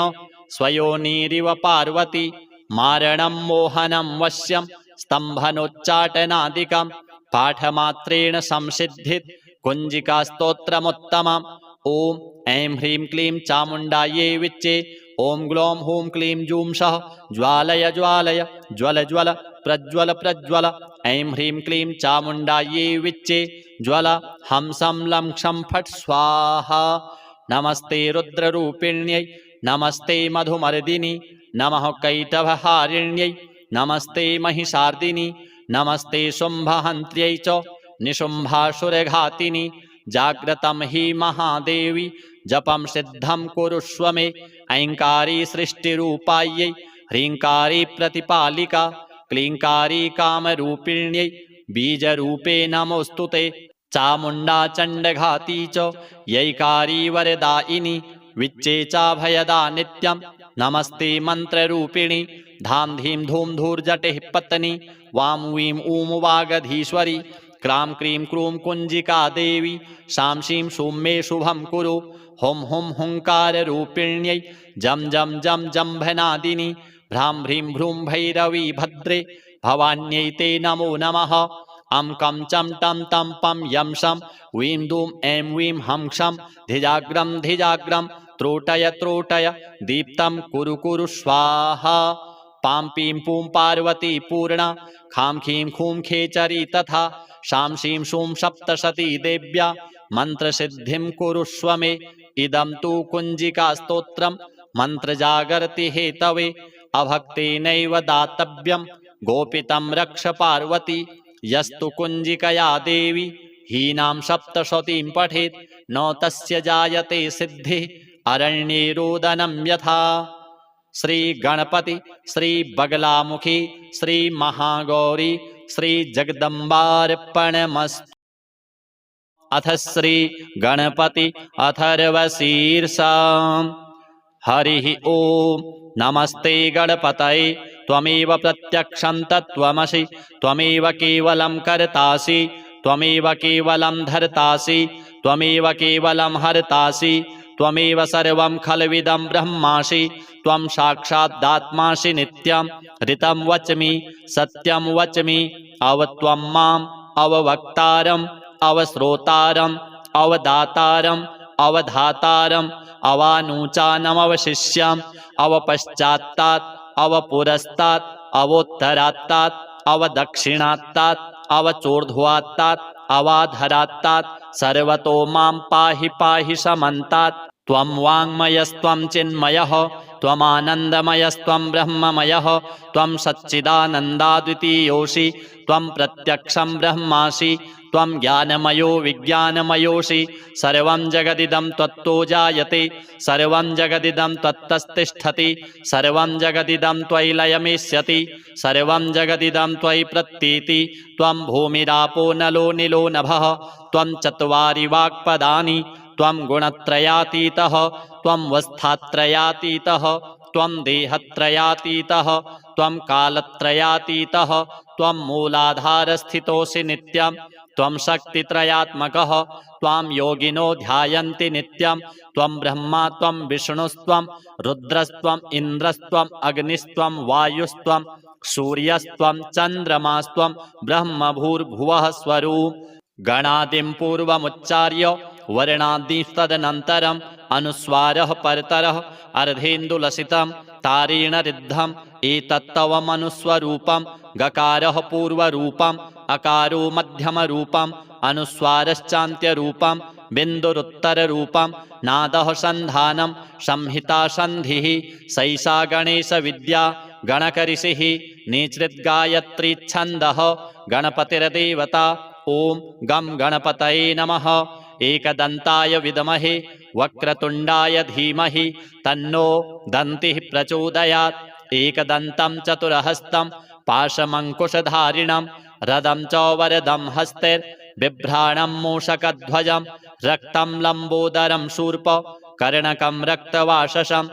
स्वयोनिरिव पार्वती। मारणं मोहनं वश्यं स्तम्भनोच्चाटनादिकं पाठमात्रेण संसिद्धित् कुञ्जिकास्तोत्रमुत्तमम्। ॐ ऐं ह्रीं क्लीं चामुण्डायै विच्चे। ॐ ग्लौं हूं क्लीं जूं सः ज्वालय ज्वालय ज्वल ज्वल प्रज्वल प्रज्वल। ऐं ह्रीं क्लीं चामुण्डायै विच्चे ज्वल हंसं लं क्षं फट् स्वाहा। नमस्ते रुद्ररूपिण्यै नमस्ते मधुमर्दिनि नमः कैटभहारिण्यै नमस्ते महिषार्दिनि नमस्ते शुम्भहन्त्र्यै च निशुम्भासुरघातिनि। जाग्रतं हि महादेवी जपं सिद्धं कुरुष्व मे। ऐङ्कारी सृष्टिरूपायै ह्रीङ्कारी प्रतिपालिका क्लीङ्कारी कामरूपिण्यै बीजरूपे नमोऽस्तु ते। चामुण्डा चण्डघाती च यैकारी वरदायिनी विच्चे चाभयदा नित्यं नमस्ते मन्त्ररूपिणी। धां धीं धूं धूर्जटिः पत्नी वां वीं ऊं वागधीश्वरी। क्रां क्रीं क्रूं कुञ्जिका देवी शां शीं शूं मे शुभं कुरु। हुं हुं हुङ्काररूपिण्यै जं जं जं जम्भनादिनि भ्रां भ्रीं भ्रूं भैरवी भद्रे भवान्यै ते नमो नमः। अं कं चं टं तं पं यं शं वीं दूं ऐं वीं हं क्षं धिजाग्रं धिजाग्रं त्रोटय त्रोटय दीप्तं कुरु कुरु स्वाहा। पां पीं पूं पार्वती पूर्णा खां खीं खूं खेचरी तथा शां शीं शूं सप्तशती देव्या मन्त्रसिद्धिं कुरुष्व मे। इदं तु कुञ्जिकास्तोत्रं मन्त्रजागर्ति हेतवे अभक्तेनैव दातव्यं गोपितं रक्ष पार्वती। यस्तु कुञ्जिकया देवी हीनां सप्तशतीं पठेत् न तस्य जायते सिद्धिः अरण्ये रोदनं यथा। श्री गणपति श्री बगलामुखी श्री महागौरी श्री जगदम्बार्पणमस्तु। अथ श्री गणपति अथर्वशीर्षम्। हरिः ॐ नमस्ते गणपतये त्वमेव प्रत्यक्षं तत्त्वमसि त्वमेव केवलं कर्तासि त्वमेव केवलं धर्तासि त्वमेव केवलं हर्तासि त्वमेव सर्वं खल्विदं ब्रह्मासि। त्वं साक्षादात्मासि नित्यं ऋतं वच्मि सत्यं वच्मि। अवत्वं माम् अववक्तारम् अवश्रोतारम् अवदातारम् अवधातारम् अवानूचानमवशिष्यम् अवपश्चात्तात् अवपुरस्तात् अवोत्तरात्तात् अवदक्षिणात्तात् अवचोर्ध्वात्तात् अवाधरात्तात् सर्वतो मां पाहि पाहि समन्तात्। त्वं वाङ्मयस्त्वं चिन्मयः त्वमानन्दमयस्त्वं ब्रह्ममयः त्वं सच्चिदानन्दाद्वितीयोऽसि त्वं प्रत्यक्षं ब्रह्मासि त्वं ज्ञानमयो विज्ञानमयोऽसि। सर्वं जगदिदं त्वत्तो जायते सर्वं जगदिदं त्वत्तस्तिष्ठति सर्वं जगदिदं त्वयि लयमेष्यति सर्वं जगदिदं त्वयि प्रतीति। त्वं भूमिरापो नलो निलो नभः त्वं चत्वारि वाक्पदानि त्वं गुणत्रयातीतः त्वं वस्थात्रयातीतः त्वं देहत्रयातीतः त्वं कालत्रयातीतः त्वं मूलाधारस्थितोऽसि नित्यं त्वं शक्तित्रयात्मकः त्वां योगिनो ध्यायन्ति नित्यं। त्वं ब्रह्मा त्वं विष्णुस्त्वं रुद्रस्त्वम् इन्द्रस्त्वम् अग्निस्त्वं वायुस्त्वं सूर्यस्त्वं चन्द्रमास्त्वं ब्रह्मभूर्भुवः स्वरूप। गणादिं पूर्वमुच्चार्य वर्णादिस्तदनन्तरम् अनुस्वारः परतरः अर्धेन्दुलसितं तारेण रिद्धम् एतत्तवमनुस्वरूपं। गकारः पूर्वरूपम् अकारो मध्यमरूपम् अनुस्वारश्चान्त्यरूपं बिन्दुरुत्तररूपं। नादः सन्धानं संहिता सन्धिः सैषा गणेशविद्या गणकऋषिः निचृद्गायत्री छन्दः। गणपतिर्देवता ॐ गं गणपतये नमः। एकदन्ताय विद्महे वक्रतुण्डाय धीमहि तन्नो दन्तिः प्रचोदयात्। एकदन्तं चतुरहस्तं पाशमङ्कुशधारिणं रदं च वरदं हस्तैर्बिभ्राणं मूषकध्वजं रक्तं लम्बोदरं शूर्प कर्णकं रक्तवाससं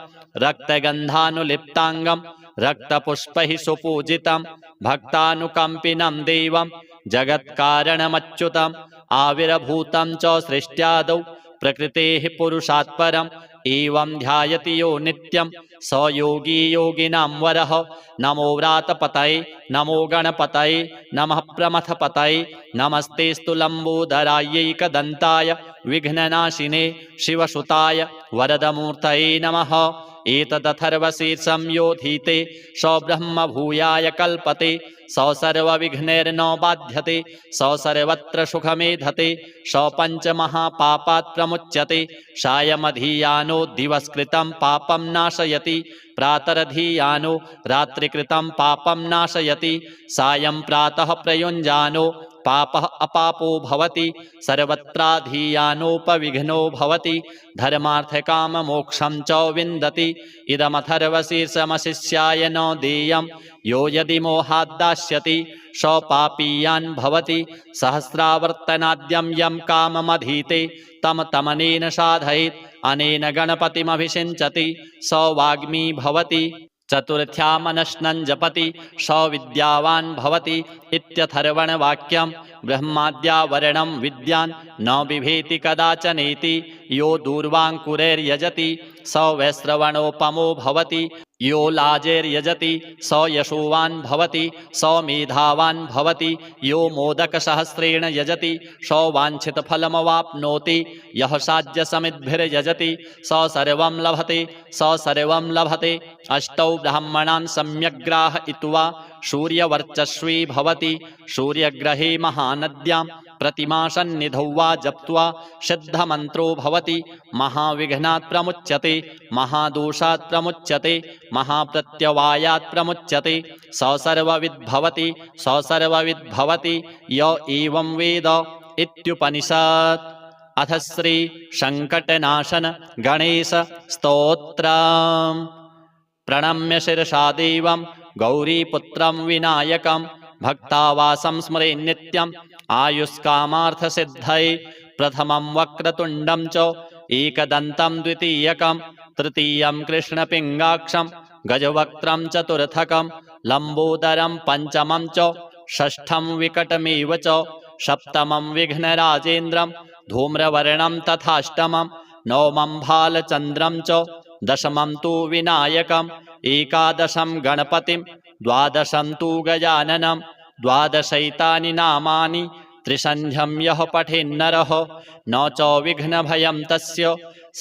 रक्तगन्धानुलिप्ताङ्गं रक्तपुष्पैः सुपूजितं भक्तानुकम्पिनं देवं जगत्कारणमच्युतम् आविर्भूतं च सृष्ट्यादौ प्रकृतेः पुरुषात् परम् एवं ध्यायति यो नित्यं स योगी योगिनां वरः। नमो व्रातपतये नमो गणपतये नमः प्रमथपतये नमस्तेस्तु लम्बोदरायैकदन्ताय विघ्ननाशिने शिवसुताय वरदमूर्तये नमः। एतदथर्वशीर्षं योधीते स ब्रह्म भूयाय कल्पते स सर्वविघ्नैर्न बाध्यते स सर्वत्र सुखमेधते स पञ्चमहापापात् प्रमुच्यते सायमधीयानो दिवस्कृतं पापं नाशयति प्रातरधीयानो रात्रिकृतं पापं नाशयति सायं प्रातः प्रयुञ्जानो पापः अपापो भवति सर्वत्राधीयानोपविघ्नो भवति धर्मार्थकाममोक्षं च विन्दति। इदमथर्वशीर्षमशिष्याय न देयं यो यदि मोहाद्दास्यति स पापीयान् भवति सहस्रावर्तनाद्यं यं काममधीते तं तमनेन साधयेत् अनेन गणपतिमभिषिञ्चति स वाग्मी भवति चतुर्थ्यामनश्नं जपति स विद्यावान् भवति इत्यथर्वणवाक्यं। ब्रह्माद्यावरणं विद्यान् न बिभेति कदाचनेति यो दूर्वाङ्कुरैर्यजति स वैश्रवणोपमो भवति यो लाजैर्यजति स यशोवान् भवति स मेधावान् भवति यो मोदकसहस्रेण यजति स वाञ्छितफलमवाप्नोति यः साज्यसमिद्भिर्यजति स सर्वं लभते स सर्वं लभते। अष्टौ ब्राह्मणान् सम्यग्राहयित्वा सूर्यवर्चस्वी भवति सूर्यग्रहे महानद्यां प्रतिमासन्निधौ वा जप्त्वा सिद्धमन्त्रो भवति महाविघ्नात् प्रमुच्यते महादोषात् प्रमुच्यते महाप्रत्यवायात् प्रमुच्यते स सर्वविद्भवति स सर्वविद्भवति य एवं वेद इत्युपनिषत्। अथ श्री संकटनाशन गणेश स्तोत्रम्। प्रणम्य शिरसा देवं गौरीपुत्रं विनायकं भक्तावासं स्मरे नित्यम् आयुष्कामार्थसिद्धये प्रथमं वक्रतुण्डं च एकदन्तं द्वितीयकं तृतीयं कृष्णपिङ्गाक्षं गजवक्त्रं चतुर्थकं लम्बोदरं पञ्चमं च षष्ठं विकटमेव च सप्तमं विघ्नराजेन्द्रं धूम्रवर्णं तथाष्टमं नवमं भालचन्द्रं च दशमं तु विनायकम् एकादशं गणपतिं द्वादशं तु गजाननं द्वादशैतानि नामानि त्रिसन्ध्यं यः पठेन्नरः न च विघ्नभयं तस्य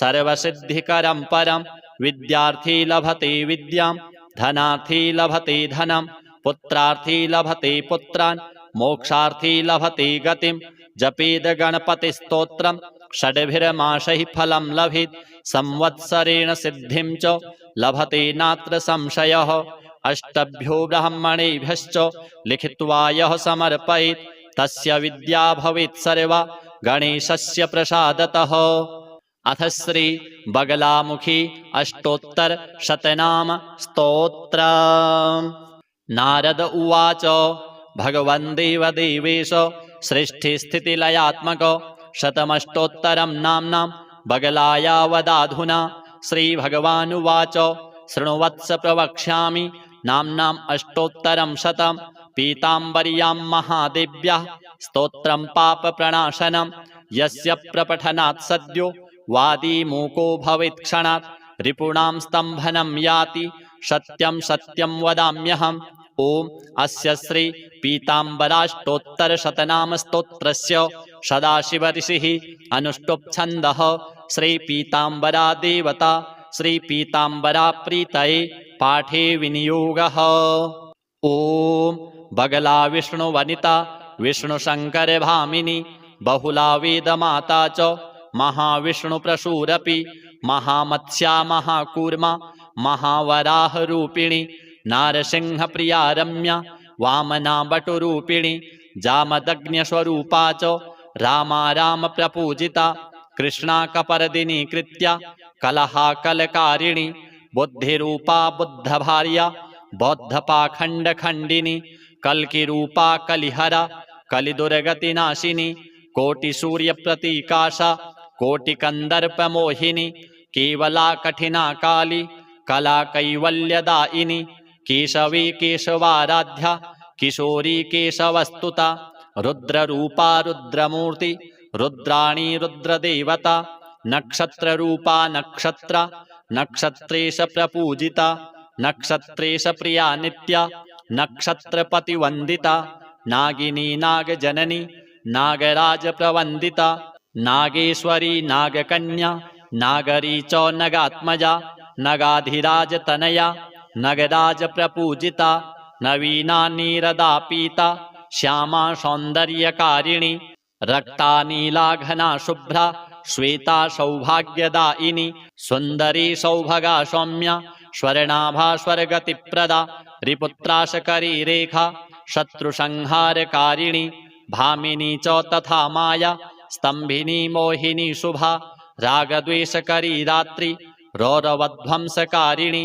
सर्वसिद्धिकरं परं। विद्यार्थी लभते विद्यां धनार्थी लभते धनं पुत्रार्थी लभते पुत्रान् मोक्षार्थी लभते गतिं। जपेद गणपतिस्तोत्रं षड्भिर्मासैः फलं लभेत् संवत्सरेण सिद्धिं च लभते नात्र संशयः। अष्टभ्यो ब्राह्मणेभ्यश्च लिखित्वा यः समर्पयेत् तस्य विद्या भवेत् सर्वा गणेशस्य प्रसादतः। अथ श्री बगलामुखी अष्टोत्तरशतनाम स्तोत्रम्। नारद उवाच भगवन् देवदेवेश सृष्टिस्थितिलयात्मक शतमष्टोत्तरं नाम्नां बगलायावदाधुना। श्रीभगवानुवाच शृणुवत्स प्रवक्ष्यामि नाम्नाम् अष्टोत्तरं शतं पीताम्बर्यां महादेव्याः स्तोत्रं पापप्रणाशनं यस्य प्रपठनात् सद्यो वादी मूको भवेत् क्षणात् रिपूणां स्तम्भनं याति सत्यं सत्यं वदाम्यहम्। ॐ अस्य श्री पीताम्बराष्टोत्तरशतनाम स्तोत्रस्य सदाशिवऋषिः अनुष्टुप् छन्दः श्री पीताम्बरा देवता श्री पीताम्बरा प्रीतये पाठे विनियोगः। ॐ बगला विष्णुवनिता विष्णुशङ्कर भामिनी बहुला वेदमाता च महाविष्णुप्रसूरपि महामत्स्या महाकूर्मा महावराहरूपिणी नारसिंहप्रिया रम्या वामना बटुरूपिणी जामदग्न्यस्वरूपा च रामा राम प्रपूजिता कृष्णा कपर्दिनी कृत्या कलहा कलकारिणी बुद्धिरूपा बुद्धभार्या बौद्धपाखंड खंडिनी कल्कि रूपा कलिहरा कलिदुर्गतिनाशिनी कोटि सूर्य प्रतीकाशा कोटि कंदर्प मोहिनी केवला कठिना काली कला कैवल्यदायिनी केशवी केशवाराध्या किशोरी केशवस्तुता रुद्ररूपा रुद्रमूर्ति रुद्राणी रुद्रदेवता नक्षत्ररूपा नक्षत्र नक्षत्रेश प्रपूजिता नक्षत्रेश प्रिया नित्या नक्षत्रपतिवंदिता नागिनी नागजननी नागराज प्रवंदिता नागेश्वरी नागकन्या नागरी च नगात्मजा नगाधिराज तनया नगराज प्रपूजिता नवीना नीरदा पीता श्यामा सौंदर्यकारिणी रक्ता नीला घना शुभ्रा श्वेता सौभाग्यदायिनी सुंदरी सौभगा सौम्या स्वर्णाभा स्वर्गतिप्रदा रिपुत्राशकरी रेखा शत्रुसंहारकारिणी भामिनी च तथा माया स्तंभिनी मोहिनी शुभा रागद्वेषकरी रात्रि रौरवध्वंसकारिणी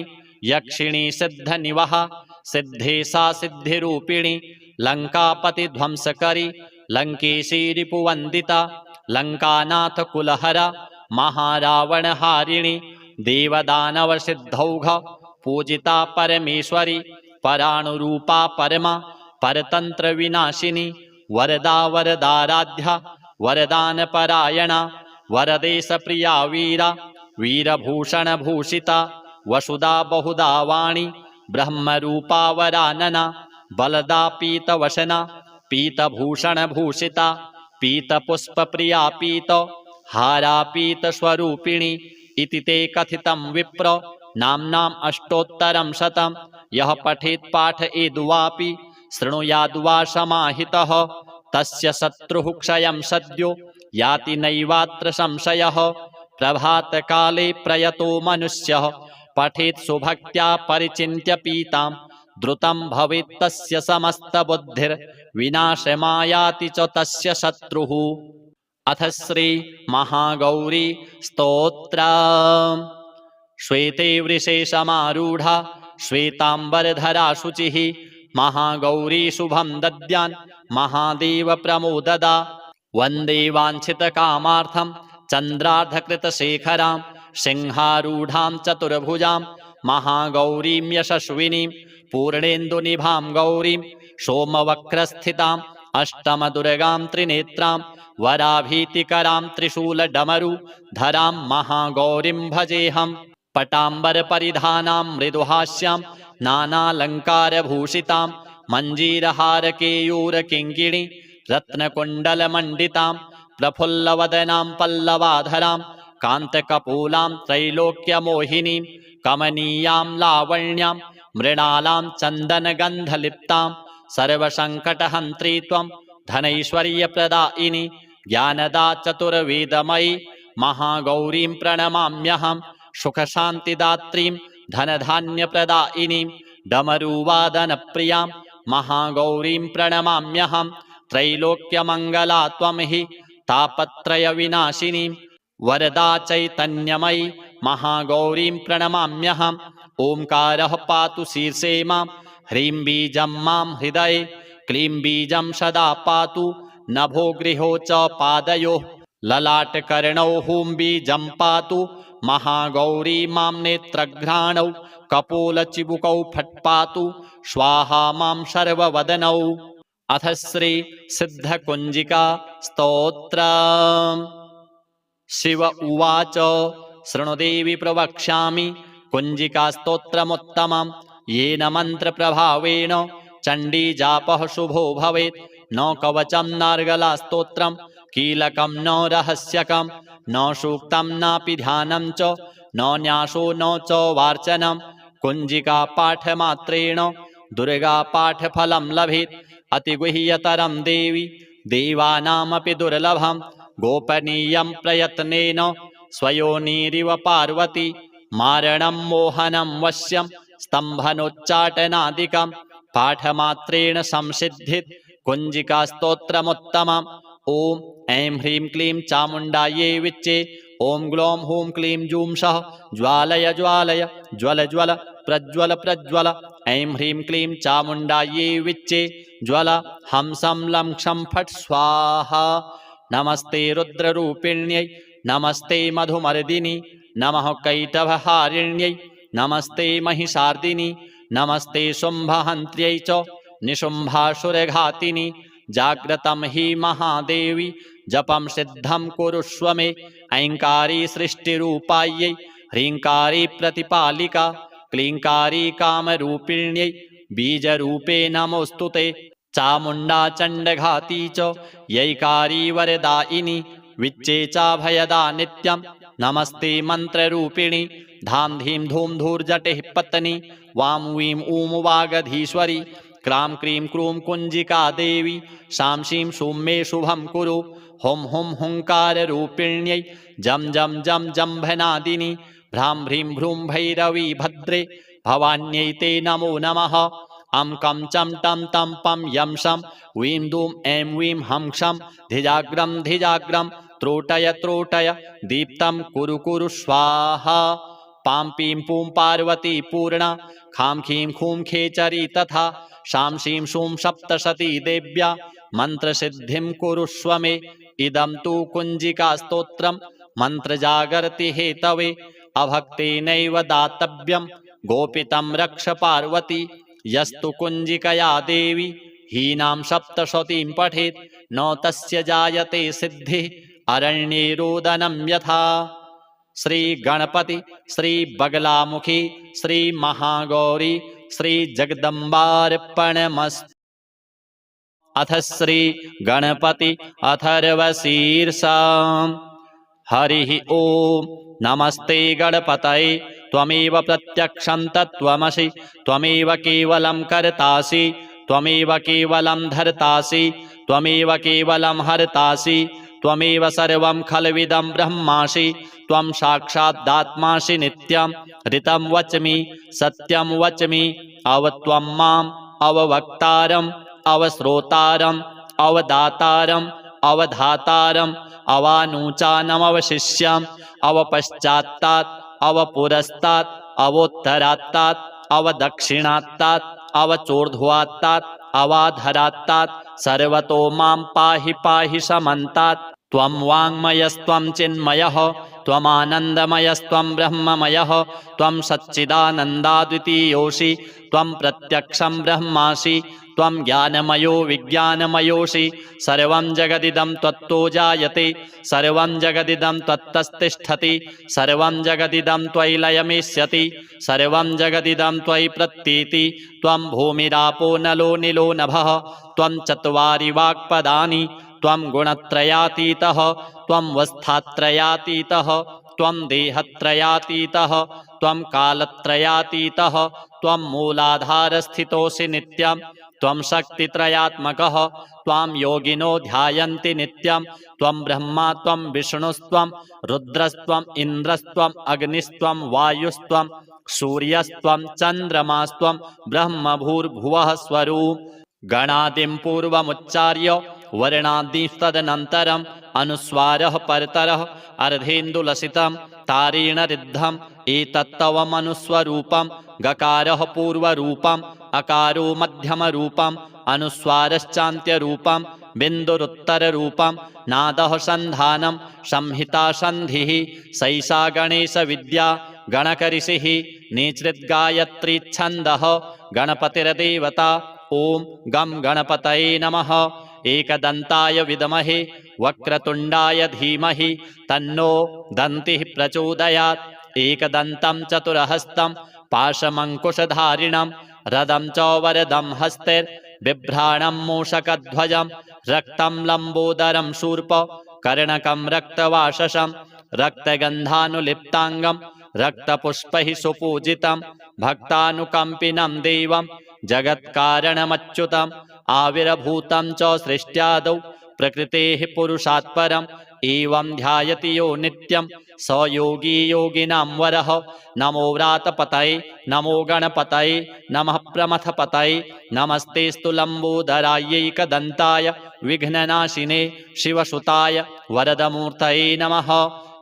यक्षिणी सिद्धनिवहा सिद्धेशा सिद्धिरूपिणी लंकापति ध्वंसकरी लंकेशी रिपुवंदिता लंकानाथ कुलहरा महारावणहारिणी देवदानव सिद्धौघ पूजिता परमेश्वरी पराणुरूपा परमा परतंत्र विनाशिनी वरदा वरदाराध्या वरदान परायणा वरदेश प्रिया वीरा वीरभूषण भूषिता वसुदा बहुदा वाणी ब्रह्मरूपा वरानना बलदा पीतवशना पीतभूषण भूषिता पीतपुष्प प्रिया पीत हारा पीत स्वरूपिणी इति ते कथितं विप्र नाम्नाम् अष्टोत्तरं शतं यः पठेत् पाठयेद्वापि शृणुयाद्वा समाहितः तस्य शत्रुः क्षयं सद्यो याति नैवात्र संशयः प्रभातकाले प्रयतो मनुष्यः पठेत् सुभक्त्या परिचिन्त्य पीतां द्रुतं भवेत् तस्य समस्तबुद्धिर्विनाशमायाति च तस्य शत्रुः। अथ श्री महागौरी स्तोत्र। श्वेते वृषे समारूढ़ा श्वेतांबरधरा शुचिः महागौरी शुभं दद्यान् महादेव प्रमोददा वंदे वांछित कामार्थं चंद्रार्धकृत शेखरां सिंहारूढ़ां चतुर्भुजां महागौरीं यशस्विनीं पूर्णेन्दुनिभां गौरीं सोमवक्रस्थितां अष्टमदुर्गां त्रिनेत्रां वराभीतिकरां त्रिशूलडमरुधरां महागौरीं भजेऽहम् पटाम्बरपरिधानां मृदुहास्यां नानालङ्कारभूषितां मञ्जीरहारकेयूरकिङ्किणी रत्नकुण्डलमण्डितां प्रफुल्लवदनां पल्लवाधरां कान्तकपूलां त्रैलोक्यमोहिनीं कमनीयां लावण्यां मृणालां चन्दनगन्धलिप्तां सर्वसङ्कटहन्त्री त्वं धनैश्वर्यप्रदायिनी ज्ञानदा चतुर्वेदमयी महागौरीं प्रणमाम्यहं सुखशान्तिदात्रीं धनधान्यप्रदायिनीं डमरुवादनप्रियां महागौरीं प्रणमाम्यहं त्रैलोक्यमङ्गला त्वं हि तापत्रयविनाशिनीं वरदा चैतन्यमयी महागौरीं प्रणमाम्यहम् ओंकारः पातु शीर्षे मां ह्रीं बीजं मां हृदये क्लीं बीजं सदा पातु नभो गृहो च पादयोः ललाटकर्णौ हूं बीजं पातु महागौरी मां नेत्रघ्राणौ कपोलचिबुकौ फट्पातु स्वाहा मां सर्ववदनौ। अथ श्री सिद्धकुंजिका स्तोत्र। शिव उवाच शृणुदेवी प्रवक्ष्यामि कुंजिका स्तोत्रमुत्तमं येन मन्त्रप्रभावेण चण्डीजापः शुभो भवेत् न कवचं नार्गला स्तोत्रं कीलकं न रहस्यकं न सूक्तं नापि ध्यानं च न न्यासो न च वार्चनं कुंजिका पाठमात्रेण दुर्गा पाठफलं लभेत् अतिगुह्यतरं देवी देवानामपि दुर्लभं गोपनीयं प्रयत्नेन स्वयोनिरिव पार्वती मारणं मोहनं वश्यं स्तम्भनोच्चाटनादिकं पाठमात्रेण संसिद्धित् कुञ्जिकास्तोत्रमुत्तमम्। ॐ ऐं ह्रीं क्लीं चामुण्डायै विच्चे। ॐ ग्लौं हूं क्लीं जूं सः ज्वालय ज्वालय ज्वल ज्वल प्रज्वल प्रज्वल। ऐं ह्रीं क्लीं चामुण्डायै विच्चे ज्वल हंसं लं क्षं फट् स्वाहा। नमस्ते रुद्ररूपिण्यै नमस्ते मधुमर्दिनि नमः कैटभहारिण्यै नमस्ते महिषार्दिनि नमस्ते शुम्भहन्त्र्यै च निशुम्भासुरघातिनि। जाग्रतं हि महादेवी जपं सिद्धं कुरुष्व मे। ऐङ्कारी सृष्टिरूपायै ह्रीङ्कारी प्रतिपालिका क्लीङ्कारी कामरूपिण्यै बीजरूपे नमोऽस्तु ते। चामुण्डा चण्डघाती च यैकारी वरदायिनी विच्चे चाभयदा नित्यं नमस्ते मन्त्ररूपिणी। धां धीं धूं धूर्जटिः पत्नी वां वीं ऊं वागधीश्वरी क्रां क्रीं क्रूं कुञ्जिका देवी शां शीं शूं मे शुभं कुरु। हुं हुं हुङ्काररूपिण्यै जं जं जं जम्भनादिनी भ्रां भ्रीं भ्रूं भैरवी भद्रे भवान्यै ते नमो नमः। अं कं चं टं तं पं यं शं वीं दूं ऐं वीं हं क्षं धिजाग्रं धिजाग्रं त्रोटय त्रोटय दीप्तं कुरु कुरु स्वाहा। पां पीं पूं पार्वती पूर्णा खां खीं खूं खेचरी तथा शां शीं शूं सप्तशती देव्या मन्त्रसिद्धिं कुरुष्व मे। इदं तु कुञ्जिकास्तोत्रं मन्त्रजागर्ति हेतवे अभक्तेनैव दातव्यं गोपितं रक्ष पार्वती। यस्तु कुञ्जिकया देवी हीनां सप्तशतीं पठेत् न तस्य जायते सिद्धिः अरण्ये रोदनं यथा। श्री गणपति श्री बगलामुखी श्री महागौरी श्री जगदम्बार्पणमस्तु। अथ श्री गणपति अथर्वशीर्षा। हरिः ॐ नमस्ते गणपतये त्वमेव प्रत्यक्षं तत्त्वमसि त्वमेव केवलं कर्तासि त्वमेव केवलं धर्तासि त्वमेव केवलं हर्तासि त्वमेव सर्वं खल्विदं ब्रह्मासि त्वं साक्षादात्मासि नित्यं ऋतं वच्मि सत्यं वच्मि अवत्वं माम् अववक्तारम् अवश्रोतारम् अवदातारम् अवधातारम् अवानूचानमवशिष्यम् अवपश्चात्तात् अवपुरस्तात् अवोत्तरात्तात् अवदक्षिणात्तात् अवचोर्ध्वात्तात् अवाधरात्तात् सर्वतो मां पाहि पाहि समन्तात्। त्वं वाङ्मयस्त्वं चिन्मयः त्वमानन्दमयस्त्वं ब्रह्ममयः त्वं सच्चिदानन्दाद्वितीयोऽसि त्वं प्रत्यक्षं ब्रह्मासि त्वं ज्ञानमयो विज्ञानमयोऽसि। सर्वं जगदिदं त्वत्तो जायते सर्वं जगदिदं त्वत्तस्तिष्ठति सर्वं जगदिदं त्वयि लयमेष्यति सर्वं जगदिदं त्वयि प्रतीति। त्वं भूमिरापो नलो निलो नभः त्वं चत्वारि वाक्पदानि त्वं गुणत्रयातीतः त्वं वस्थात्रयातीतः त्वं देहत्रयातीतः त्वं कालत्रयातीतः त्वं मूलाधारस्थितोऽसि नित्यं त्वं शक्तित्रयात्मकः त्वां योगिनो ध्यायन्ति नित्यं। त्वं ब्रह्मा त्वं विष्णुस्त्वं रुद्रस्त्वं इन्द्रस्त्वं अग्निस्त्वं वायुस्त्वं सूर्यस्त्वं चन्द्रमास्त्वं ब्रह्मभूर्भुवः स्वरूप। गणादिं पूर्वमुच्चार्य वर्णादिस्तदनन्तरम् अनुस्वारः परतरः अर्धेन्दुलसितं तारेण रिद्धम् एतत्तवमनुस्वरूपं। गकारः पूर्वरूपम् अकारो मध्यमरूपम् अनुस्वारश्चान्त्यरूपम् बिन्दुरुत्तररूपम् नादः सन्धानं संहिता सन्धिः सैषा गणेशविद्या गणकऋषिः निःसृद्गायत्री छन्दः गणपतिर्देवता। ॐ गं गणपतये नमः। एकदन्ताय विद्महे वक्रतुण्डाय धीमहि तन्नो दन्तिः प्रचोदयात्। एकदन्तं चतुरहस्तं पाशमङ्कुशधारिणं रदं च वरदं हस्तैर्बिभ्राणं मूषकध्वजं रक्तं लम्बोदरं शूर्प कर्णकं रक्तवाससं रक्तगन्धानुलिप्ताङ्गं रक्तपुष्पैः सुपूजितं भक्तानुकम्पिनं देवं जगत्कारणमच्युतम् आविर्भूतं च सृष्ट्यादौ प्रकृतेः पुरुषात् परं एवं ध्यायति यो नित्यं स योगी योगिनां वरः। नमो व्रातपतये नमो गणपतये नमः प्रमथपतये नमस्तेस्तु लम्बोदरायैकदन्ताय विघ्ननाशिने शिवसुताय वरदमूर्तये नमः।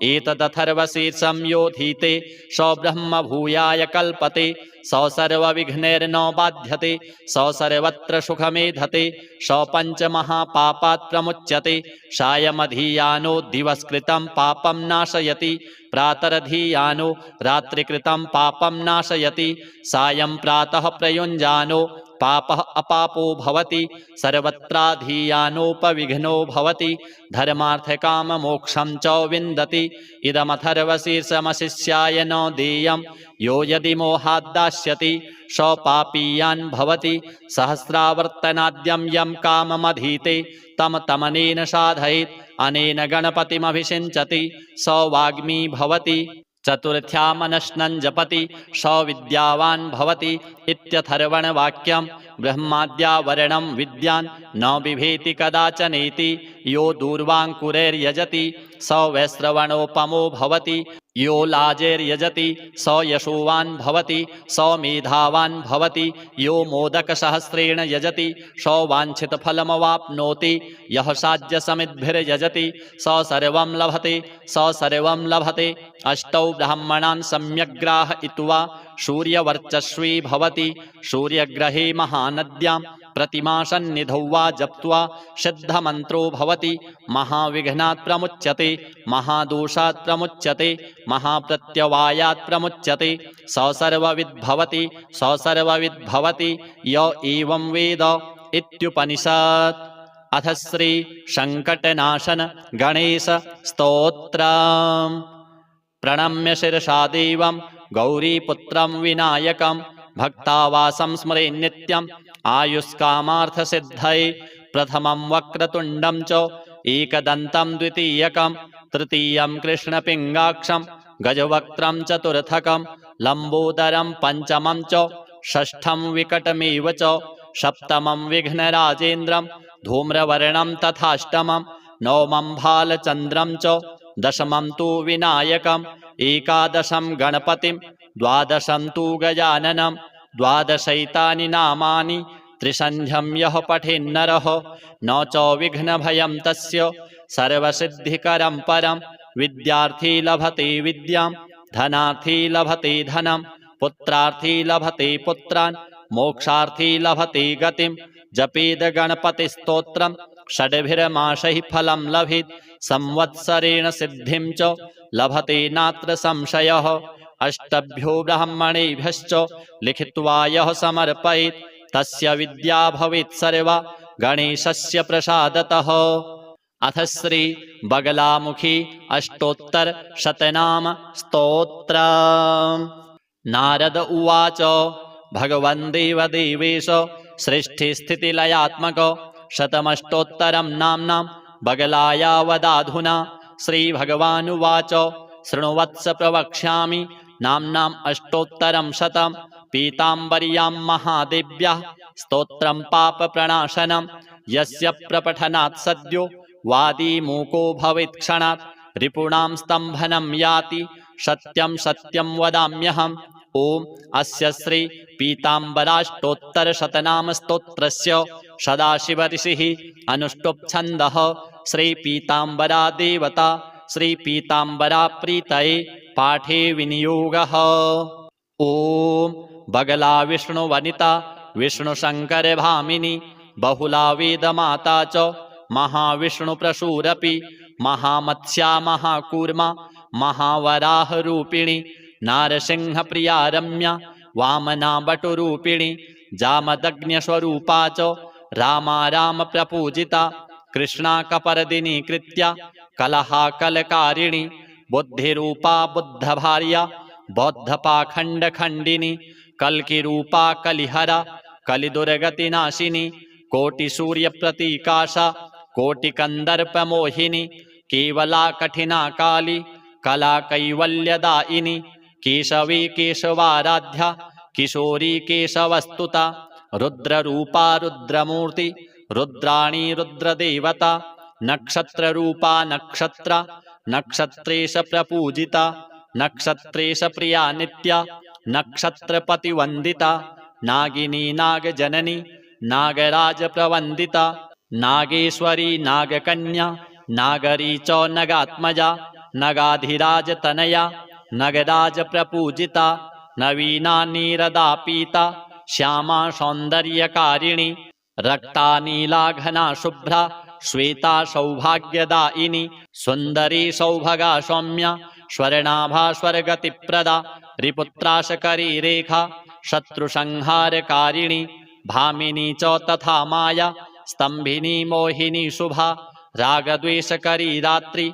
एतदथर्वशीर्षं योधीते स ब्रह्म भूयाय कल्पते स सर्वविघ्नैर्न बाध्यते स सर्वत्र सुखमेधते स पञ्चमहापापात् प्रमुच्यते सायमधीयानो दिवसकृतं पापं नाशयति प्रातरधीयानो रात्रिकृतं पापं नाशयति सायं प्रातः प्रयुञ्जानो पापः अपापो भवति सर्वत्राधीयानोपविघ्नो भवति धर्मार्थकाममोक्षं च विन्दति। इदमथर्वशीर्षमशिष्याय न देयं यो यदि मोहाद्दास्यति स पापीयान् भवति सहस्रावर्तनाद्यं यं काममधीते तं तमनेन साधयेत् अनेन गणपतिमभिषिञ्चति स वाग्मी भवति चतुर्थ्यामनश्नं जपति स विद्यावान् भवति इत्यथर्वणवाक्यं। ब्रह्माद्यावरणं विद्यान् न बिभेति कदाचनेति यो दूर्वाङ्कुरैर्यजति स वैश्रवणोपमो भवति यो लाजैर्यजति स यशोवान् भवति स मेधावान् भवति यो मोदकसहस्रेण यजति स वाञ्छितफलमवाप्नोति यः साज्यसमिद्भिर्यजति स सर्वं लभते स सर्वं लभते। अष्टौ ब्राह्मणान् सम्यग्राहयित्वा सूर्यवर्चस्वी भवति सूर्यग्रहे महानद्यां प्रतिमासन्निधौ वा जप्त्वा सिद्धमन्त्रो भवति महाविघ्नात् प्रमुच्यते महादोषात् प्रमुच्यते महाप्रत्यवायात् प्रमुच्यते स सर्वविद् भवति स सर्वविद् भवति य एवं वेद इत्युपनिषत्। अथ श्री संकटनाशन गणेश स्तोत्रम्। प्रणम्य शिरसा देवं गौरीपुत्रं विनायकं भक्तावासं स्मरे नित्यं आयुष्कामार्थसिद्धये प्रथमं वक्रतुण्डं च एकदन्तं द्वितीयकं तृतीयं कृष्णपिङ्गाक्षं गजवक्त्रं चतुर्थकं लम्बोदरं पञ्चमं च षष्ठं विकटमेव च सप्तमं विघ्नराजेन्द्रं धूम्रवर्णं तथाष्टमं नवमं भालचन्द्रं च दशमं तु विनायकम् एकादशं गणपतिं द्वादशं तु गजाननं द्वादशैतानि नामानि त्रिसन्ध्यं यः पठेन्नरः न च विघ्नभयं तस्य सर्वसिद्धिकरं परं। विद्यार्थी लभते विद्यां धनार्थी लभते धनं पुत्रार्थी लभते पुत्रान् मोक्षार्थी लभते गतिं। जपेद गणपतिस्तोत्रं षड्भिर्मासैः फलं लभेत् संवत्सरेण सिद्धिं च लभते नात्र संशयः। अष्टभ्यो ब्राह्मणेभ्यश्च लिखित्वा यः समर्पयेत् तस्य विद्या भवेत् सर्वा गणेशस्य प्रसादतः। अथ श्री बगलामुखी अष्टोत्तरशतनाम स्तोत्रम्। नारद उवाच भगवन् देवदेवेश सृष्टिस्थितिलयात्मक शतमष्टोत्तरं नाम्नां बगलायावदाधुना। श्रीभगवानुवाच शृणुवत्स प्रवक्ष्यामि नाम्नाम् अष्टोत्तरं शतं पीताम्बर्यां महादेव्याः स्तोत्रं पापप्रणाशनं यस्य प्रपठनात् सद्यो वादीमूको भवेत् क्षणात् रिपूणां स्तम्भनं याति सत्यं सत्यं वदाम्यहम्। ओम अस्य श्री पीताम्बराष्टोत्तरशतनाम स्तोत्रस्य सदाशिव ऋषिः अनुष्टुप् छन्दः श्री पीताम्बरा देवता श्री पीताम्बरा प्रीतये पाठे विनियोगः। ओम बगला विष्णु वनिता विष्णु शंकर भामिनी बहुला वेदमाता च महाविष्णु प्रसूरपि महामत्स्या महाकूर्मा महावराह रूपिणी नारसिंह प्रिया रम्या वामना बटुरूपिणी जामदग्न्यस्वरूपा च रामा राम प्रपूजिता कृष्णा कपर्दिनी कृत्या कलहा कलकारिणी बुद्धिरूपा बुद्धभार्या बौद्धपाखण्डखण्डिनी कल्किरूपा कलिहरा कलिदुर्गतिनाशिनी कोटिसूर्यप्रतीकाशा कोटिकन्दर्पमोहिनी केवला कठिना काली कला कैवल्यदायिनी केशवी केशवाराध्या किशोरी केशवस्तुता रुद्ररूपा रुद्रमूर्ति रुद्राणी रुद्रदेवता नक्षत्ररूपा नक्षत्र नक्षत्रेश प्रपूजिता नक्षत्रेश प्रिया नित्या नक्षत्रपतिवन्दिता नागिनी नागजननी नागराज प्रवन्दिता नागेश्वरी नागकन्या नागरी च नगात्मजा नगाधिराज तनया नगराज प्रपूजिता नवीना नीरदा पीता श्यामा सौन्दर्यकारिणी रक्ता नीलाघना शुभ्रा श्वेता सौभाग्यदायिनी सुन्दरी सौभगा सौम्या स्वर्णाभा स्वर्गतिप्रदा रिपुत्राशकरी रेखा शत्रुसंहारकारिणी भामिनी च तथा माया स्तंभिनी मोहिनी शुभा रागद्वेषकरी रात्रि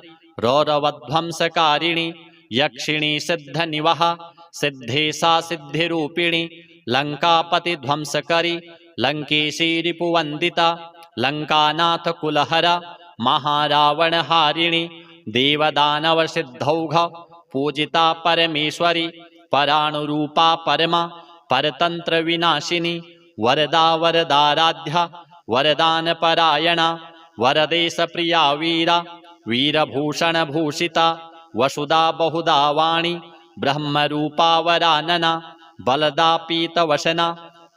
रौरवध्वंसकारिणी यक्षिणी सिद्धनिवहा सिद्धेशा सिद्धिरूपिणी लंकापतिध्वंसकरी लंकेशी रिपुवन्दिता लंकानाथ कुलहरा महारावणहारिणी देवदानवसिद्धौघ पूजिता परमेश्वरी पराणुरूपा परमा परतंत्र विनाशिनी वरदा वरदाराध्या वरदानपरायणा वरदेश प्रिया वीरा वीरभूषण भूषिता वसुदा बहुधा वाणी ब्रह्मरूपा वरानना बलदा पीतवसना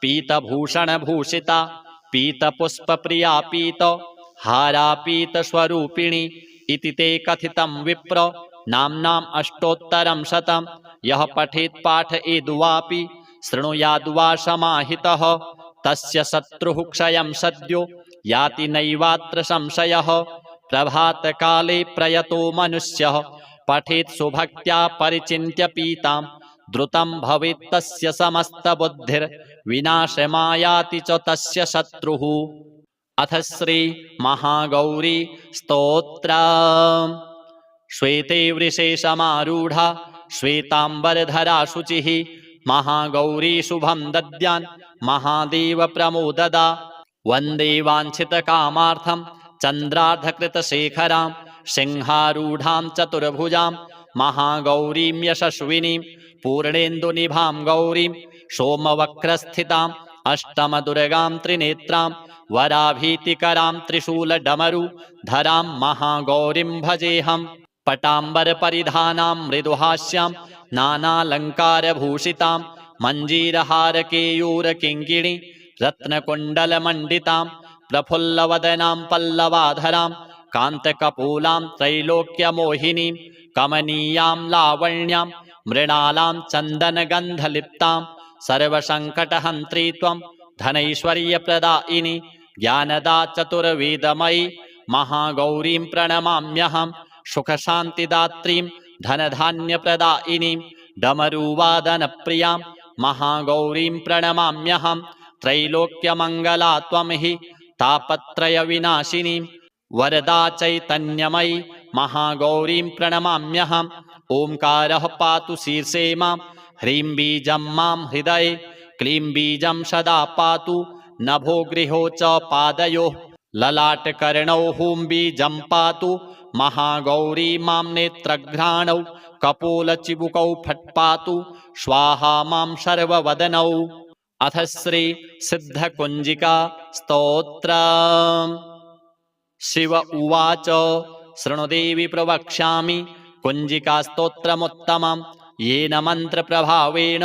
पीतभूषण भूषिता पीतपुष्पप्रिया पीत हारा पीतस्वरूपिणी इति ते कथितं विप्र नाम्नाम् अष्टोत्तरं शतं यः पठेत् पाठयेद्वापि शृणुयाद्वा समाहितः तस्य शत्रुः क्षयं सद्यो याति नैवात्र संशयः प्रभातकाले प्रयतो मनुष्यः पठेत् सुभक्त्या परिचिन्त्य पीतां द्रुतं भवेत् तस्य समस्तबुद्धिर्विनाशमायाति च तस्य शत्रुः। अथ श्री महागौरी स्तोत्र। श्वेते वृषे समारूढ़ा श्वेतांबरधरा शुचिः महागौरी शुभं दद्यान् महादेव प्रमोददा वन्दे वाञ्छितकामार्थं चन्द्रार्धकृतशेखरां सिंहारूढां चतुर्भुजां महागौरीं यशस्विनीं पूर्णेन्दुनिभां गौरीं सोमवक्रस्थिताम् अष्टमदुर्गां त्रिनेत्रां वराभीतिकरां त्रिशूलडमरुधरां महागौरीं भजेऽहम् पटाम्बरपरिधानां मृदुहास्यां नानालङ्कारभूषितां मञ्जीरहारकेयूरकिङ्किणी रत्नकुण्डलमण्डितां प्रफुल्लवदनां पल्लवाधरां कान्तकपूलां त्रैलोक्यमोहिनीं कमनीयां लावण्यां मृणालां चन्दनगन्धलिप्तां सर्वसङ्कटहन्त्री त्वं धनैश्वर्यप्रदायिनी ज्ञानदा चतुर्वेदमयी महागौरीं प्रणमाम्यहं सुखशान्तिदात्रीं धनधान्यप्रदायिनीं डमरुवादनप्रियां महागौरीं प्रणमाम्यहं त्रैलोक्यमङ्गला त्वं हि तापत्रयविनाशिनीं वरदा चैतन्यमयी महागौरीं प्रणमाम्यहम् ओंकारः पातु शीर्षे मां ह्रीं बीजं मां हृदये क्लीं बीजं सदा पातु नभो गृहो च पादयोः ललाटकर्णौ हूं बीजं पातु महागौरी मां नेत्रघ्राणौ कपोलचिबुकौ फट्पातु स्वाहा मां सर्ववदनौ। अथ श्री सिद्धकुञ्जिका स्तोत्र। शिव उवाच शृणुदेवी प्रवक्ष्यामि कुञ्जिका स्तोत्रमुत्तमं येन मन्त्रप्रभावेण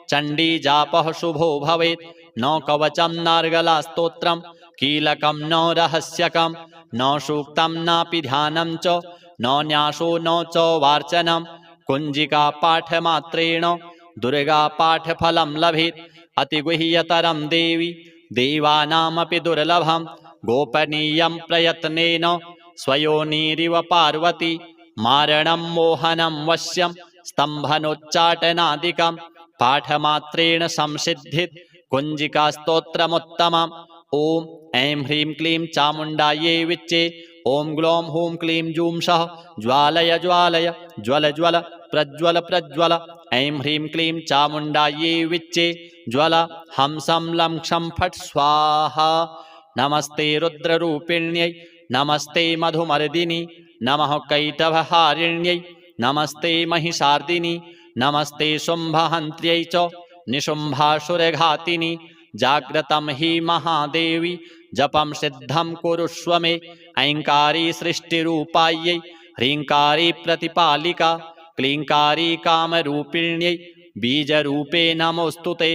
चण्डी जापः शुभो भवेत् न कवचं नार्गला स्तोत्रं कीलकं न रहस्यकं न सूक्तं नापि ध्यानं च न न्यासो न च वार्चनं कुञ्जिका पाठमात्रेण दुर्गा पाठफलं लभेत् अतिगुह्यतरं देवी देवानामपि दुर्लभं गोपनीयं प्रयत्नेन स्वयोनिरिव पार्वती मारणं मोहनं वश्यं स्तम्भनोच्चाटनादिकं पाठमात्रेण संसिद्धित् कुञ्जिका स्तोत्रमुत्तमम्। ॐ ऐं ह्रीं क्लीं चामुण्डायै विच्चे ॐ ग्लौं हूं क्लीं जूं सः ज्वालय ज्वालय ज्वल ज्वल प्रज्वल प्रज्वल ऐं ह्रीं क्लीं चामुण्डायै विच्चे ज्वल हंसं लं क्षं फट् स्वाहा। नमस्ते रुद्ररूपिण्यै नमस्ते मधुमर्दिनी नमः कैटभहारिण्यै नमस्ते महिषार्दिनी नमस्ते शुम्भहन्त्र्यै च निशुम्भासुरघातिनी जाग्रतं हि महादेवी जपं सिद्धं कुरुष्व मे ऐङ्कारी सृष्टिरूपायै ह्रीङ्कारी प्रतिपालिका क्लीङ्कारी कामरूपिण्यै बीजरूपे नमोऽस्तु ते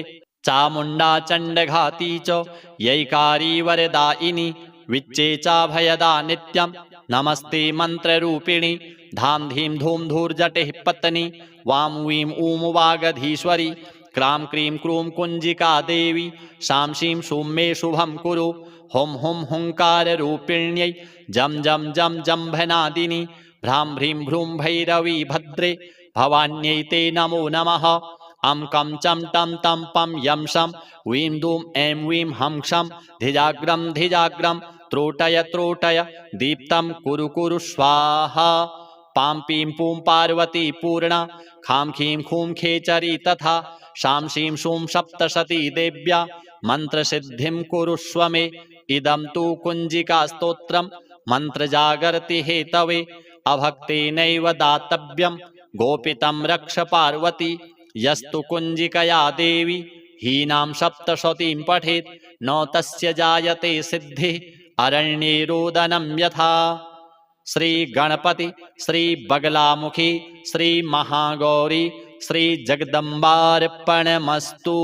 चामुण्डा चण्डघाती च यैकारी वरदायिनी विच्चेचा भयदा नित्यं नमस्ते मन्त्ररूपिणी धाम धीम धूम धूर्जटिः पत्नी वां वीं ऊं वागधीश्वरी क्रां क्रीं क्रूं कुञ्जिका देवी शां शीं शूं मे शुभं कुरु हुं हुं हुङ्काररूपिण्यै जं जं जं जम्भनादिनी भ्रां भ्रीं भ्रूं भैरवी भद्रे भवान्यै ते नमो नमः अं कं चं टं तं पं यं शं वीं दूं ऐं वीं हं क्षं धिजाग्रं धिजाग्रं त्रोटय त्रोटय दीप्तं कुरु कुरु स्वाहा पां पीं पूं पार्वती पूर्णा खां खीं खूं खेचरी तथा शां शीं शूं सप्तशती देव्या मन्त्रसिद्धिं कुरुष्व मे इदं तु कुञ्जिका स्तोत्रं मन्त्रजागर्ति हेतवे अभक्तेनैव दातव्यं गोपितं रक्ष पार्वती यस्तु कुञ्जिकया देवी हीनां सप्तशतीं पठेत् न तस्य जायते सिद्धिः अरण्ये रोदनं यथा। श्री गणपति श्री बगलामुखी श्री महागौरी श्री जगदम्बार्पणमस्तु।